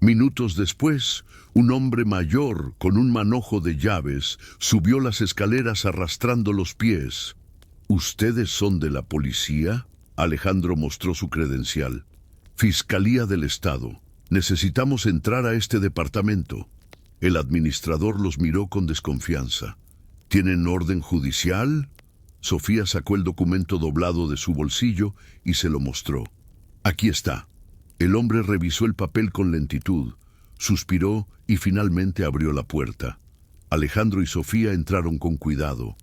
Minutos después, un hombre mayor con un manojo de llaves subió las escaleras arrastrando los pies. ¿Ustedes son de la policía? Alejandro mostró su credencial. Fiscalía del Estado. Necesitamos entrar a este departamento. El administrador los miró con desconfianza. ¿Tienen orden judicial? Sofía sacó el documento doblado de su bolsillo y se lo mostró. Aquí está. El hombre revisó el papel con lentitud, suspiró y finalmente abrió la puerta. Alejandro y Sofía entraron con cuidado.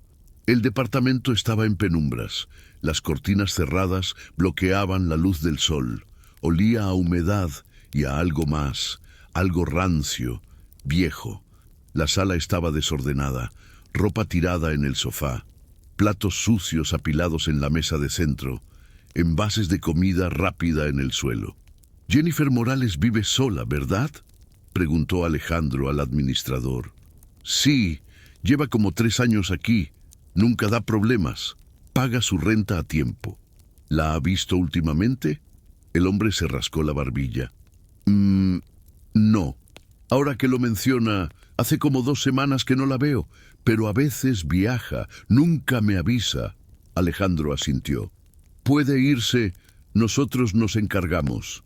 El departamento estaba en penumbras. Las cortinas cerradas bloqueaban la luz del sol. Olía a humedad y a algo más, algo rancio, viejo. La sala estaba desordenada, ropa tirada en el sofá, platos sucios apilados en la mesa de centro, envases de comida rápida en el suelo. Jennifer Morales vive sola, ¿verdad?, preguntó Alejandro al administrador. Sí, lleva como 3 años aquí. Nunca da problemas. Paga su renta a tiempo. ¿La ha visto últimamente? El hombre se rascó la barbilla. No. Ahora que lo menciona, hace como 2 semanas que no la veo, pero a veces viaja, nunca me avisa. Alejandro asintió. Puede irse, nosotros nos encargamos.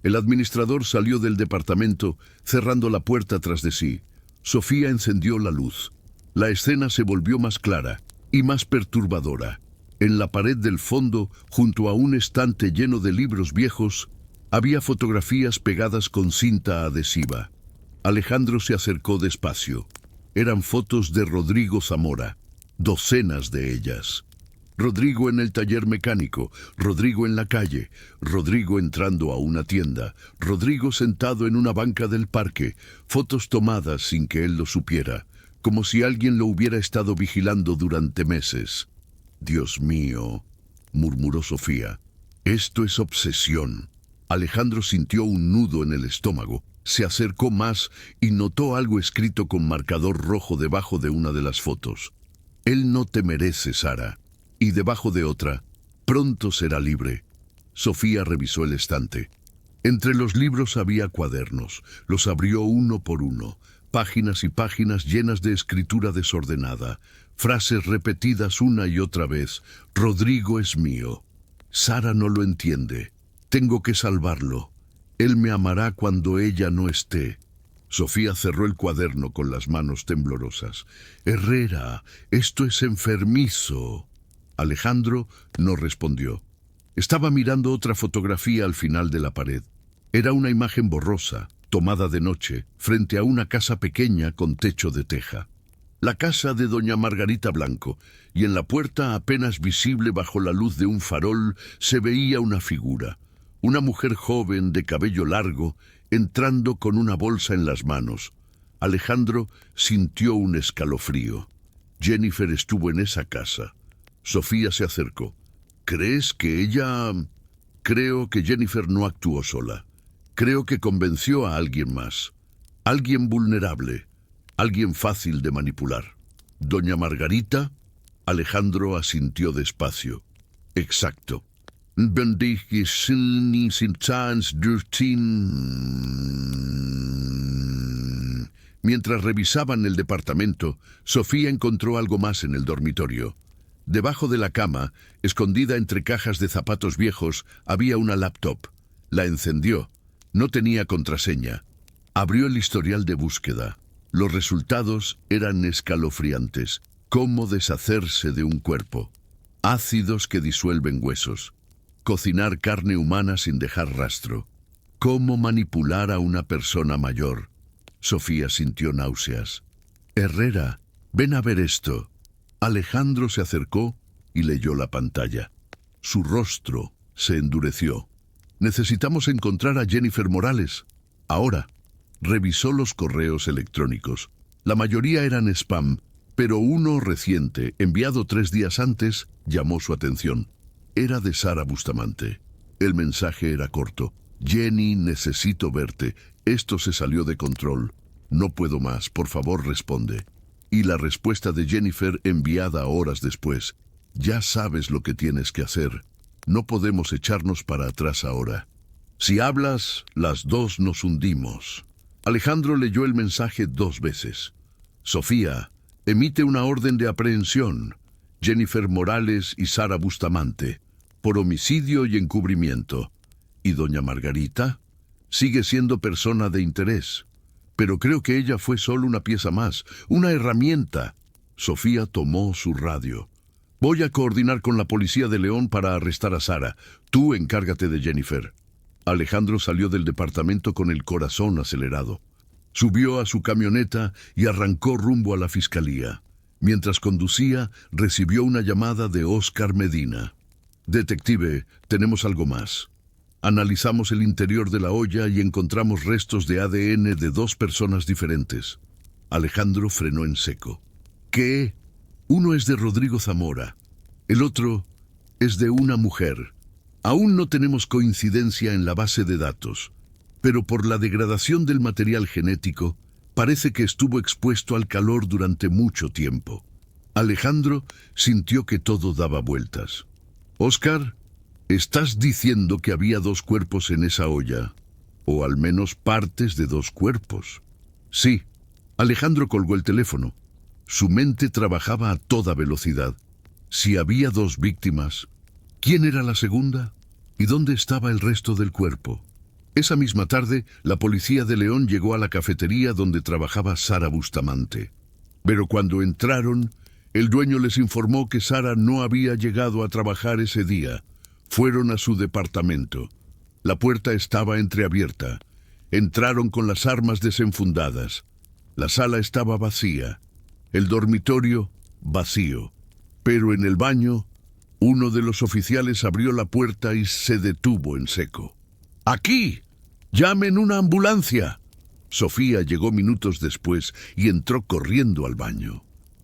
El administrador salió del departamento, cerrando la puerta tras de sí. Sofía encendió la luz. La escena se volvió más clara y más perturbadora. En la pared del fondo, junto a un estante lleno de libros viejos, había fotografías pegadas con cinta adhesiva. Alejandro se acercó despacio. Eran fotos de Rodrigo Zamora, docenas de ellas. Rodrigo en el taller mecánico, Rodrigo en la calle, Rodrigo entrando a una tienda, Rodrigo sentado en una banca del parque, fotos tomadas sin que él lo supiera, como si alguien lo hubiera estado vigilando durante meses. Dios mío, murmuró Sofía, esto es obsesión. Alejandro sintió un nudo en el estómago, se acercó más y notó algo escrito con marcador rojo debajo de una de las fotos. Él no te merece, Sara. Y debajo de otra, pronto será libre. Sofía revisó el estante. Entre los libros había cuadernos. Los abrió uno por uno. Páginas y páginas llenas de escritura desordenada. Frases repetidas una y otra vez. Rodrigo es mío. Sara no lo entiende. Tengo que salvarlo. Él me amará cuando ella no esté. Sofía cerró el cuaderno con las manos temblorosas. Herrera, esto es enfermizo. Alejandro no respondió. Estaba mirando otra fotografía al final de la pared. Era una imagen borrosa, tomada de noche, frente a una casa pequeña con techo de teja. La casa de doña Margarita Blanco, y en la puerta, apenas visible bajo la luz de un farol, se veía una figura. Una mujer joven de cabello largo, entrando con una bolsa en las manos. Alejandro sintió un escalofrío. Jennifer estuvo en esa casa. Sofía se acercó. ¿Crees que ella...? Creo que Jennifer no actuó sola. Creo que convenció a alguien más. Alguien vulnerable. Alguien fácil de manipular. ¿Doña Margarita? Alejandro asintió despacio. Exacto. Mientras revisaban el departamento, Sofía encontró algo más en el dormitorio. Debajo de la cama, escondida entre cajas de zapatos viejos, había una laptop. La encendió. No tenía contraseña. Abrió el historial de búsqueda. Los resultados eran escalofriantes. Cómo deshacerse de un cuerpo. Ácidos que disuelven huesos. Cocinar carne humana sin dejar rastro. Cómo manipular a una persona mayor. Sofía sintió náuseas. Herrera, ven a ver esto. Alejandro se acercó y leyó la pantalla. Su rostro se endureció. Necesitamos encontrar a Jennifer Morales. Ahora. Revisó los correos electrónicos. La mayoría eran spam, pero uno reciente, enviado 3 días antes, llamó su atención. Era de Sara Bustamante. El mensaje era corto. Jenny, necesito verte. Esto se salió de control. No puedo más, por favor responde. Y la respuesta de Jennifer enviada horas después. Ya sabes lo que tienes que hacer. No podemos echarnos para atrás ahora. Si hablas, las dos nos hundimos. Alejandro leyó el mensaje 2 veces. Sofía, emite una orden de aprehensión. Jennifer Morales y Sara Bustamante, por homicidio y encubrimiento. ¿Y doña Margarita? Sigue siendo persona de interés. Pero creo que ella fue solo una pieza más, una herramienta. Sofía tomó su radio. Voy a coordinar con la policía de León para arrestar a Sara. Tú encárgate de Jennifer. Alejandro salió del departamento con el corazón acelerado. Subió a su camioneta y arrancó rumbo a la fiscalía. Mientras conducía, recibió una llamada de Óscar Medina. Detective, tenemos algo más. Analizamos el interior de la olla y encontramos restos de ADN de 2 personas diferentes. Alejandro frenó en seco. ¿Qué? Uno es de Rodrigo Zamora. El otro es de una mujer. Aún no tenemos coincidencia en la base de datos, pero por la degradación del material genético, parece que estuvo expuesto al calor durante mucho tiempo. Alejandro sintió que todo daba vueltas. Óscar, ¿estás diciendo que había 2 cuerpos en esa olla? O al menos partes de 2 cuerpos. Sí. Alejandro colgó el teléfono. Su mente trabajaba a toda velocidad. Si había 2 víctimas, ¿quién era la segunda? ¿Y dónde estaba el resto del cuerpo? Esa misma tarde, la policía de León llegó a la cafetería donde trabajaba Sara Bustamante. Pero cuando entraron, el dueño les informó que Sara no había llegado a trabajar ese día. Fueron a su departamento. La puerta estaba entreabierta. Entraron con las armas desenfundadas. La sala estaba vacía. El dormitorio, vacío. Pero en el baño, uno de los oficiales abrió la puerta y se detuvo en seco. ¡Aquí! ¡Llamen una ambulancia! Sofía llegó minutos después y entró corriendo al baño.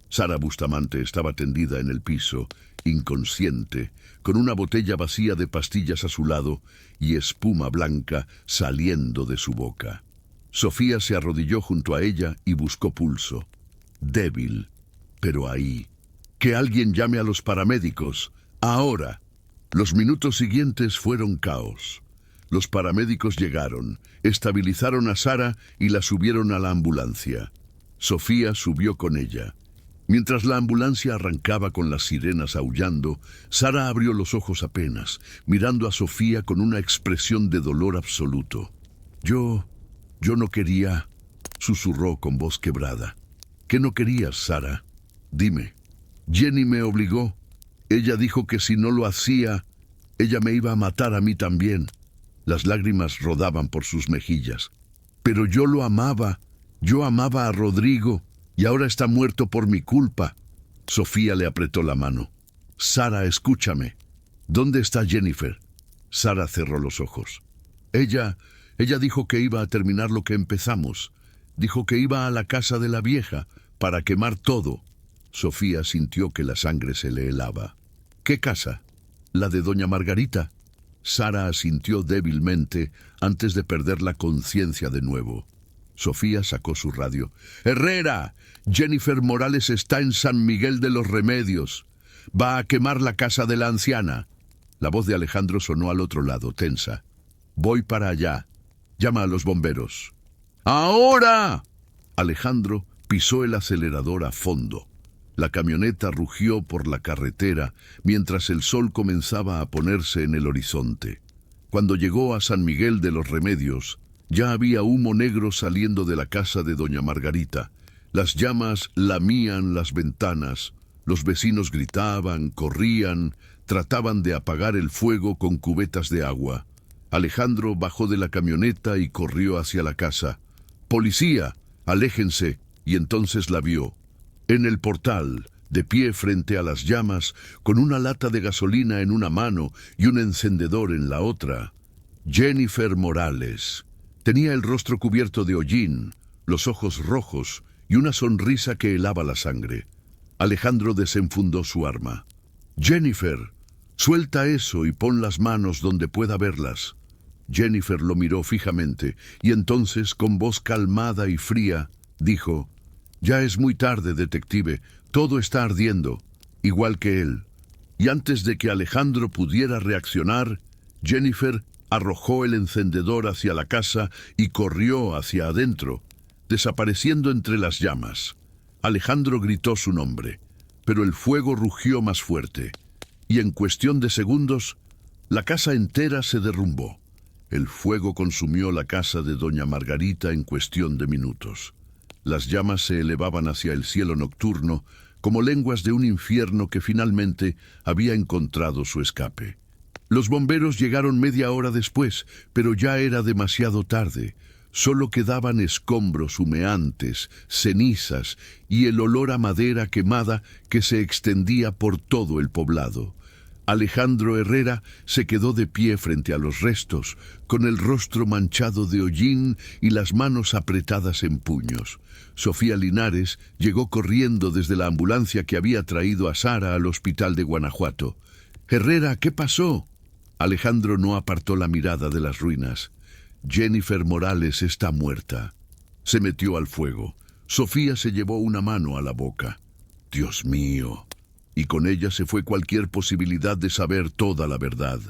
Sara Bustamante estaba tendida en el piso, inconsciente, con una botella vacía de pastillas a su lado y espuma blanca saliendo de su boca. Sofía se arrodilló junto a ella y buscó pulso. Débil, pero ahí. Que alguien llame a los paramédicos. Ahora. Los minutos siguientes fueron caos. Los paramédicos llegaron, estabilizaron a Sara y la subieron a la ambulancia. Sofía subió con ella. Mientras la ambulancia arrancaba con las sirenas aullando, Sara abrió los ojos apenas, mirando a Sofía con una expresión de dolor absoluto. Yo no quería, susurró con voz quebrada. ¿Qué no querías, Sara? Dime. Jenny me obligó. Ella dijo que si no lo hacía, ella me iba a matar a mí también. Las lágrimas rodaban por sus mejillas. Pero yo lo amaba. Yo amaba a Rodrigo y ahora está muerto por mi culpa. Sofía le apretó la mano. Sara, escúchame. ¿Dónde está Jennifer? Sara cerró los ojos. Ella dijo que iba a terminar lo que empezamos. Dijo que iba a la casa de la vieja para quemar todo. Sofía sintió que la sangre se le helaba. ¿Qué casa? ¿La de doña Margarita? Sara asintió débilmente antes de perder la conciencia de nuevo. Sofía sacó su radio. ¡Herrera! Jennifer Morales está en San Miguel de los Remedios. Va a quemar la casa de la anciana. La voz de Alejandro sonó al otro lado, tensa. Voy para allá. Llama a los bomberos. ¡Ahora! Alejandro pisó el acelerador a fondo. La camioneta rugió por la carretera mientras el sol comenzaba a ponerse en el horizonte. Cuando llegó a San Miguel de los Remedios, ya había humo negro saliendo de la casa de doña Margarita. Las llamas lamían las ventanas. Los vecinos gritaban, corrían, trataban de apagar el fuego con cubetas de agua. Alejandro bajó de la camioneta y corrió hacia la casa. ¡Policía! ¡Aléjense! Y entonces la vio. En el portal, De pie frente a las llamas, con una lata de gasolina en una mano y un encendedor en la otra, Jennifer Morales. Tenía el rostro cubierto de hollín, los ojos rojos y una sonrisa que helaba la sangre. Alejandro desenfundó su arma. «Jennifer, suelta eso y pon las manos donde pueda verlas». Jennifer lo miró fijamente y entonces, con voz calmada y fría, dijo: «Ya es muy tarde, detective. Todo está ardiendo, igual que él». Y antes de que Alejandro pudiera reaccionar, Jennifer arrojó el encendedor hacia la casa y corrió hacia adentro, desapareciendo entre las llamas. Alejandro gritó su nombre, pero el fuego rugió más fuerte, y en cuestión de segundos, la casa entera se derrumbó. El fuego consumió la casa de doña Margarita en cuestión de minutos. Las llamas se elevaban hacia el cielo nocturno como lenguas de un infierno que finalmente había encontrado su escape. Los bomberos llegaron media hora después, pero ya era demasiado tarde. Solo quedaban escombros humeantes, cenizas y el olor a madera quemada que se extendía por todo el poblado. Alejandro Herrera se quedó de pie frente a los restos, con el rostro manchado de hollín y las manos apretadas en puños. Sofía Linares llegó corriendo desde la ambulancia que había traído a Sara al hospital de Guanajuato. «Herrera, ¿qué pasó?» Alejandro no apartó la mirada de las ruinas. «Jennifer Morales está muerta». Se metió al fuego. Sofía se llevó una mano a la boca. «Dios mío». Y con ella se fue cualquier posibilidad de saber toda la verdad.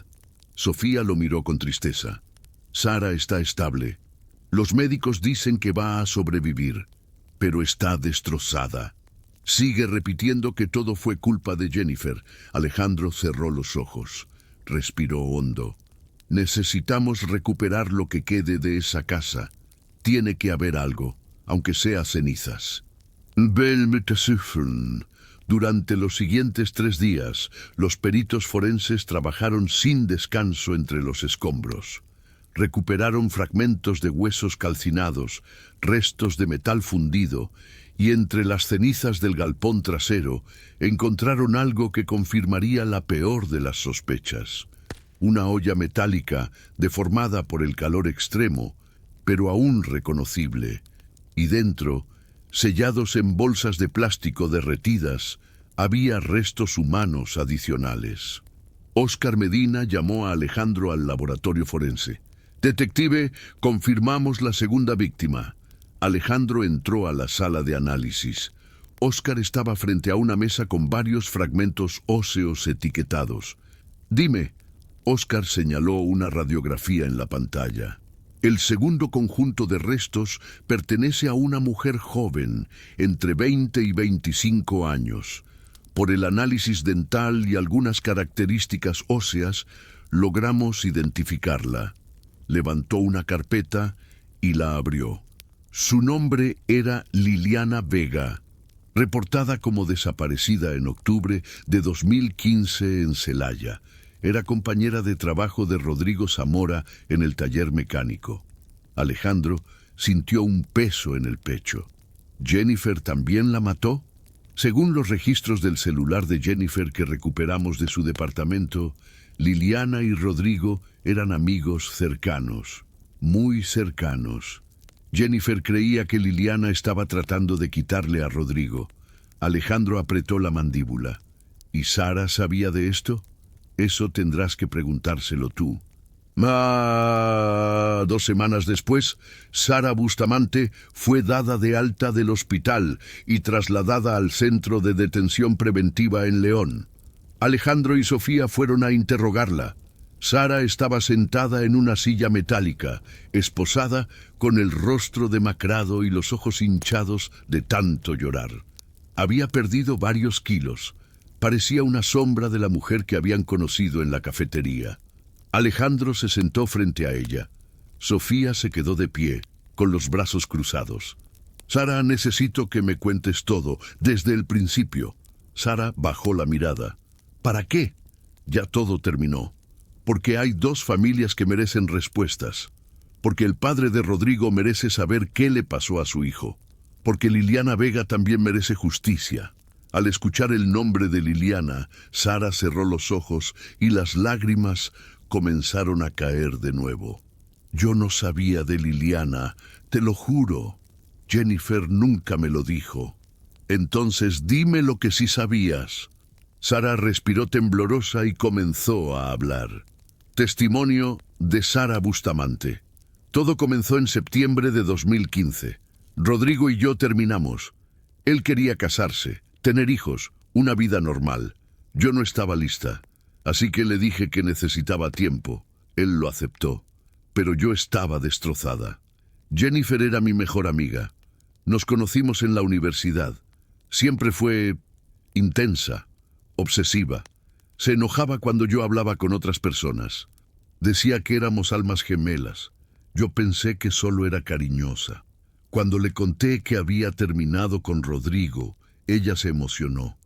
Sofía lo miró con tristeza. «Sara está estable. Los médicos dicen que va a sobrevivir, pero está destrozada». Sigue repitiendo que todo fue culpa de Jennifer. Alejandro cerró los ojos. Respiró hondo. «Necesitamos recuperar lo que quede de esa casa. Tiene que haber algo, aunque sea cenizas». Durante los siguientes 3 días, los peritos forenses trabajaron sin descanso entre los escombros. Recuperaron fragmentos de huesos calcinados, restos de metal fundido, y entre las cenizas del galpón trasero encontraron algo que confirmaría la peor de las sospechas. Una olla metálica deformada por el calor extremo, pero aún reconocible, y dentro, sellados en bolsas de plástico derretidas, había restos humanos adicionales. Óscar Medina llamó a Alejandro al laboratorio forense. «Detective, confirmamos la segunda víctima». Alejandro entró a la sala de análisis. Óscar estaba frente a una mesa con varios fragmentos óseos etiquetados. «Dime». Óscar señaló una radiografía en la pantalla. El segundo conjunto de restos pertenece a una mujer joven, entre 20 y 25 años. Por el análisis dental y algunas características óseas, logramos identificarla. Levantó una carpeta y la abrió. Su nombre era Liliana Vega, reportada como desaparecida en octubre de 2015 en Celaya. Era compañera de trabajo de Rodrigo Zamora en el taller mecánico. Alejandro sintió un peso en el pecho. ¿Jennifer también la mató? Según los registros del celular de Jennifer que recuperamos de su departamento, Liliana y Rodrigo eran amigos cercanos, muy cercanos. Jennifer creía que Liliana estaba tratando de quitarle a Rodrigo. Alejandro apretó la mandíbula. ¿Y Sara sabía de esto? Eso tendrás que preguntárselo tú. 2 semanas después, Sara Bustamante fue dada de alta del hospital y trasladada al centro de detención preventiva en León. Alejandro y Sofía fueron a interrogarla. Sara estaba sentada en una silla metálica, esposada, con el rostro demacrado y los ojos hinchados de tanto llorar. Había perdido varios kilos. Parecía una sombra de la mujer que habían conocido en la cafetería. Alejandro se sentó frente a ella. Sofía se quedó de pie, con los brazos cruzados. «Sara, necesito que me cuentes todo, desde el principio». Sara bajó la mirada. «¿Para qué?» «Ya todo terminó. Porque hay 2 familias que merecen respuestas. Porque el padre de Rodrigo merece saber qué le pasó a su hijo. Porque Liliana Vega también merece justicia. Al escuchar el nombre de Liliana, Sara cerró los ojos y las lágrimas comenzaron a caer de nuevo. Yo no sabía de Liliana, te lo juro. Jennifer nunca me lo dijo. Entonces dime lo que sí sabías. Sara respiró temblorosa y comenzó a hablar. Testimonio de Sara Bustamante. Todo comenzó en septiembre de 2015. Rodrigo y yo terminamos. Él quería casarse, tener hijos, una vida normal. Yo no estaba lista, así que le dije que necesitaba tiempo. Él lo aceptó, pero yo estaba destrozada. Jennifer era mi mejor amiga. Nos conocimos en la universidad. Siempre fue intensa, obsesiva. Se enojaba cuando yo hablaba con otras personas. Decía que éramos almas gemelas. Yo pensé que solo era cariñosa. Cuando le conté que había terminado con Rodrigo, ella se emocionó.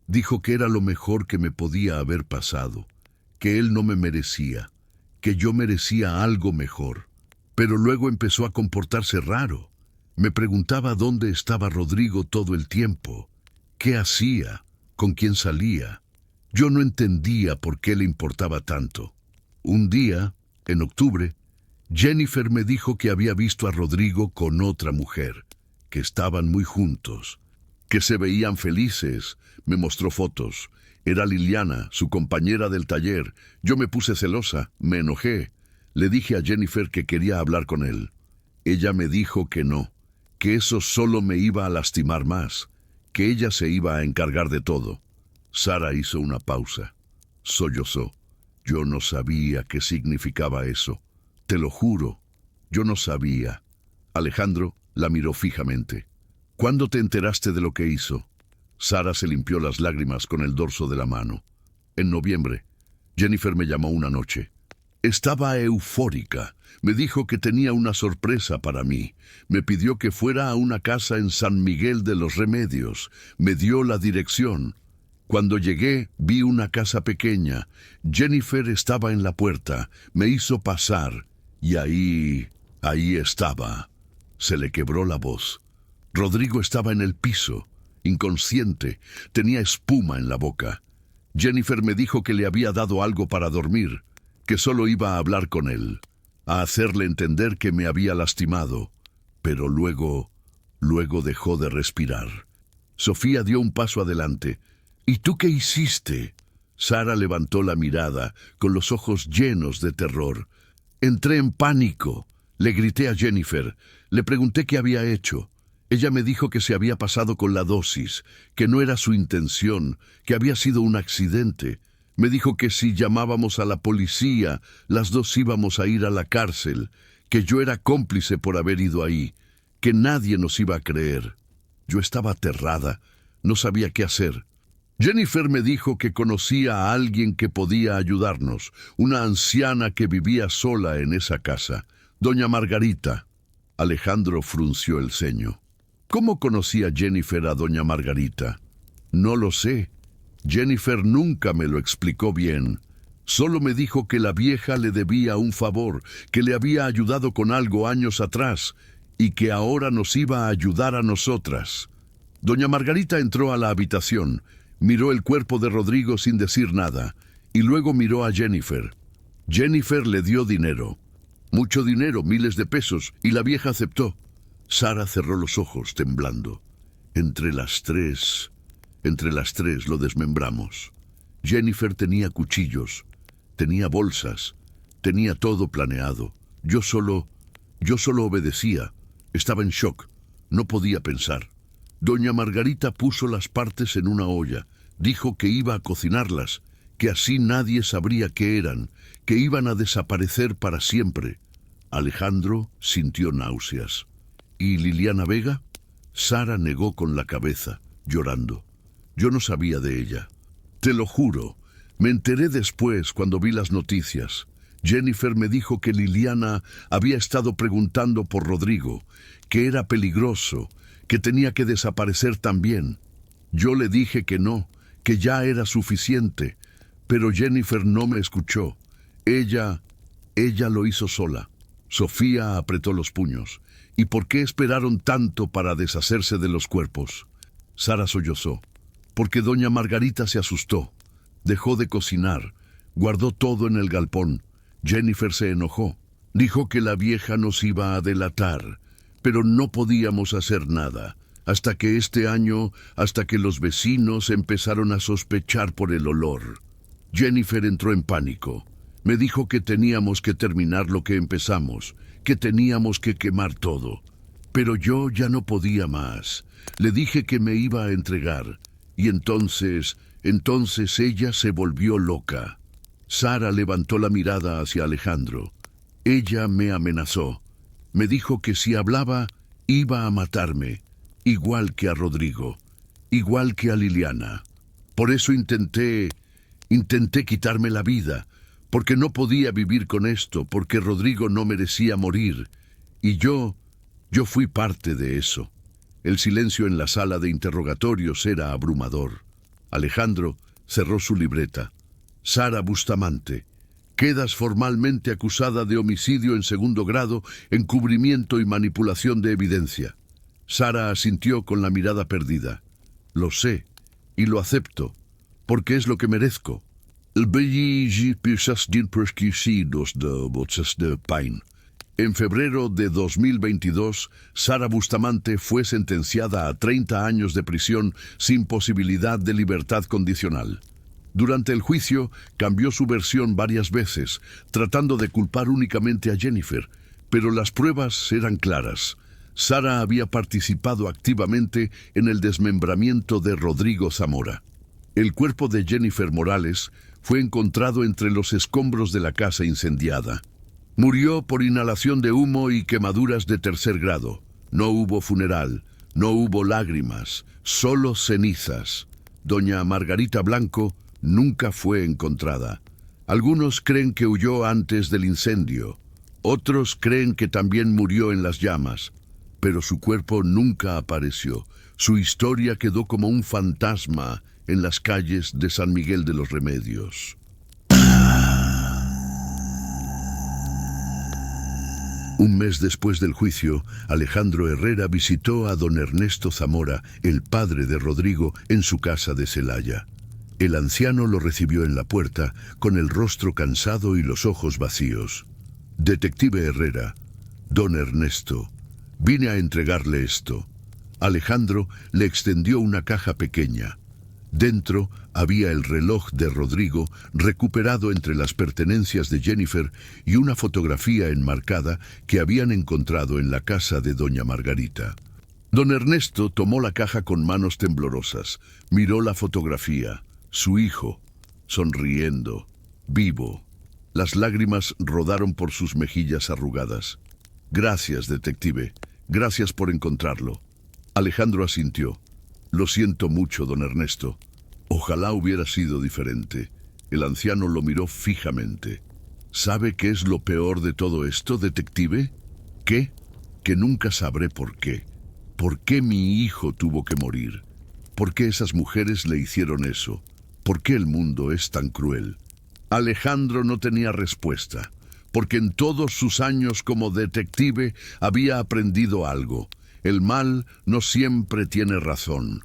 Dijo que era lo mejor que me podía haber pasado, que él no me merecía, que yo merecía algo mejor. Pero luego empezó a comportarse raro. Me preguntaba dónde estaba Rodrigo todo el tiempo, qué hacía, con quién salía. Yo no entendía por qué le importaba tanto. Un día, en octubre, Jennifer me dijo que había visto a Rodrigo con otra mujer, que estaban muy juntos, que se veían felices. Me mostró fotos. Era Liliana, su compañera del taller. Yo me puse celosa, me enojé. Le dije a Jennifer que quería hablar con él. Ella me dijo que no, que eso solo me iba a lastimar más, que ella se iba a encargar de todo. Sara hizo una pausa. Sollozó. Yo no sabía qué significaba eso. Te lo juro, yo no sabía. Alejandro la miró fijamente. ¿Cuándo te enteraste de lo que hizo? Sara se limpió las lágrimas con el dorso de la mano. En noviembre. Jennifer me llamó una noche. Estaba eufórica. Me dijo que tenía una sorpresa para mí. Me pidió que fuera a una casa en San Miguel de los Remedios. Me dio la dirección. Cuando llegué, vi una casa pequeña. Jennifer estaba en la puerta. Me hizo pasar. Y ahí estaba. Se le quebró la voz. Rodrigo estaba en el piso, inconsciente. Tenía espuma en la boca. Jennifer me dijo que le había dado algo para dormir, que solo iba a hablar con él, a hacerle entender que me había lastimado. Pero luego dejó de respirar. Sofía dio un paso adelante. ¿Y tú qué hiciste? Sara levantó la mirada, con los ojos llenos de terror. Entré en pánico. Le grité a Jennifer. Le pregunté qué había hecho. Ella me dijo que se había pasado con la dosis, que no era su intención, que había sido un accidente. Me dijo que si llamábamos a la policía, las dos íbamos a ir a la cárcel, que yo era cómplice por haber ido ahí, que nadie nos iba a creer. Yo estaba aterrada. No sabía qué hacer. Jennifer me dijo que conocía a alguien que podía ayudarnos, una anciana que vivía sola en esa casa, doña Margarita. Alejandro frunció el ceño. ¿Cómo conocía Jennifer a doña Margarita? No lo sé. Jennifer nunca me lo explicó bien. Solo me dijo que la vieja le debía un favor, que le había ayudado con algo años atrás y que ahora nos iba a ayudar a nosotras. Doña Margarita entró a la habitación. Miró el cuerpo de Rodrigo sin decir nada, y luego miró a Jennifer. Jennifer le dio dinero. Mucho dinero, miles de pesos, y la vieja aceptó. Sara cerró los ojos, temblando. Entre las tres lo desmembramos. Jennifer tenía cuchillos, tenía bolsas, tenía todo planeado. Yo solo obedecía. Estaba en shock. No podía pensar. Doña Margarita puso las partes en una olla. Dijo que iba a cocinarlas, que así nadie sabría qué eran, que iban a desaparecer para siempre. Alejandro sintió náuseas. ¿Y Liliana Vega? Sara negó con la cabeza, llorando. Yo no sabía de ella. Te lo juro, me enteré después cuando vi las noticias. Jennifer me dijo que Liliana había estado preguntando por Rodrigo, que era peligroso, que tenía que desaparecer también. Yo le dije que no, que ya era suficiente, pero Jennifer no me escuchó. Ella lo hizo sola. Sofía apretó los puños. ¿Y por qué esperaron tanto para deshacerse de los cuerpos? Sara sollozó. porque doña Margarita se asustó. Dejó de cocinar, guardó todo en el galpón. Jennifer se enojó. Dijo que la vieja nos iba a delatar, pero no podíamos hacer nada, hasta que hasta que los vecinos empezaron a sospechar por el olor. Jennifer entró en pánico. Me dijo que teníamos que terminar lo que empezamos, que teníamos que quemar todo. Pero yo ya no podía más. Le dije que me iba a entregar, y entonces ella se volvió loca. Sara levantó la mirada hacia Alejandro. Ella me amenazó. Me dijo que si hablaba, iba a matarme, igual que a Rodrigo, igual que a Liliana. Por eso intenté quitarme la vida, porque no podía vivir con esto, porque Rodrigo no merecía morir. Y yo fui parte de eso. El silencio en la sala de interrogatorios era abrumador. Alejandro cerró su libreta. Sara Bustamante, quedas formalmente acusada de homicidio en segundo grado, encubrimiento y manipulación de evidencia. Sara asintió con la mirada perdida. Lo sé, y lo acepto, porque es lo que merezco. En febrero de 2022, Sara Bustamante fue sentenciada a 30 años de prisión sin posibilidad de libertad condicional. Durante el juicio, cambió su versión varias veces, tratando de culpar únicamente a Jennifer, pero las pruebas eran claras. Sara había participado activamente en el desmembramiento de Rodrigo Zamora. El cuerpo de Jennifer Morales fue encontrado entre los escombros de la casa incendiada. Murió por inhalación de humo y quemaduras de tercer grado. No hubo funeral, no hubo lágrimas, solo cenizas. Doña Margarita Blanco nunca fue encontrada. Algunos creen que huyó antes del incendio. Otros creen que también murió en las llamas. Pero su cuerpo nunca apareció. Su historia quedó como un fantasma en las calles de San Miguel de los Remedios. Un mes después del juicio, Alejandro Herrera visitó a don Ernesto Zamora, el padre de Rodrigo, en su casa de Celaya. El anciano lo recibió en la puerta, con el rostro cansado y los ojos vacíos. Detective Herrera, don Ernesto, vine a entregarle esto. Alejandro le extendió una caja pequeña. Dentro había el reloj de Rodrigo recuperado entre las pertenencias de Jennifer y una fotografía enmarcada que habían encontrado en la casa de doña Margarita. Don Ernesto tomó la caja con manos temblorosas, miró la fotografía, su hijo, sonriendo, vivo. Las lágrimas rodaron por sus mejillas arrugadas. Gracias, detective, gracias por encontrarlo. Alejandro asintió. Lo siento mucho, don Ernesto. Ojalá hubiera sido diferente. El anciano lo miró fijamente. ¿Sabe qué es lo peor de todo esto, detective? ¿Qué? Que nunca sabré por qué. ¿Por qué mi hijo tuvo que morir? ¿Por qué esas mujeres le hicieron eso? ¿Por qué el mundo es tan cruel? Alejandro no tenía respuesta, porque en todos sus años como detective había aprendido algo. El mal no siempre tiene razón.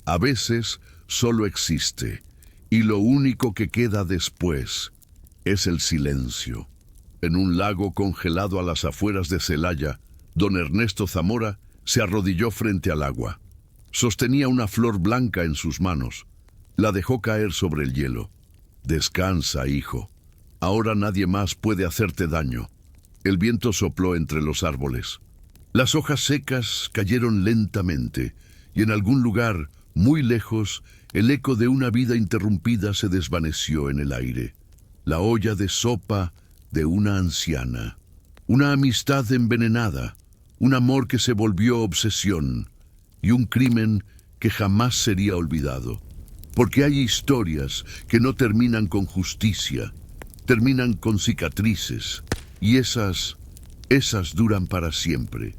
A veces solo existe, y lo único que queda después es el silencio. En un lago congelado a las afueras de Celaya, don Ernesto Zamora se arrodilló frente al agua. Sostenía una flor blanca en sus manos. La dejó caer sobre el hielo. Descansa, hijo. Ahora nadie más puede hacerte daño. El viento sopló entre los árboles. Las hojas secas cayeron lentamente, y en algún lugar, muy lejos, el eco de una vida interrumpida se desvaneció en el aire. La olla de sopa de una anciana. Una amistad envenenada, un amor que se volvió obsesión, y un crimen que jamás sería olvidado. Porque hay historias que no terminan con justicia, terminan con cicatrices, y esas duran para siempre.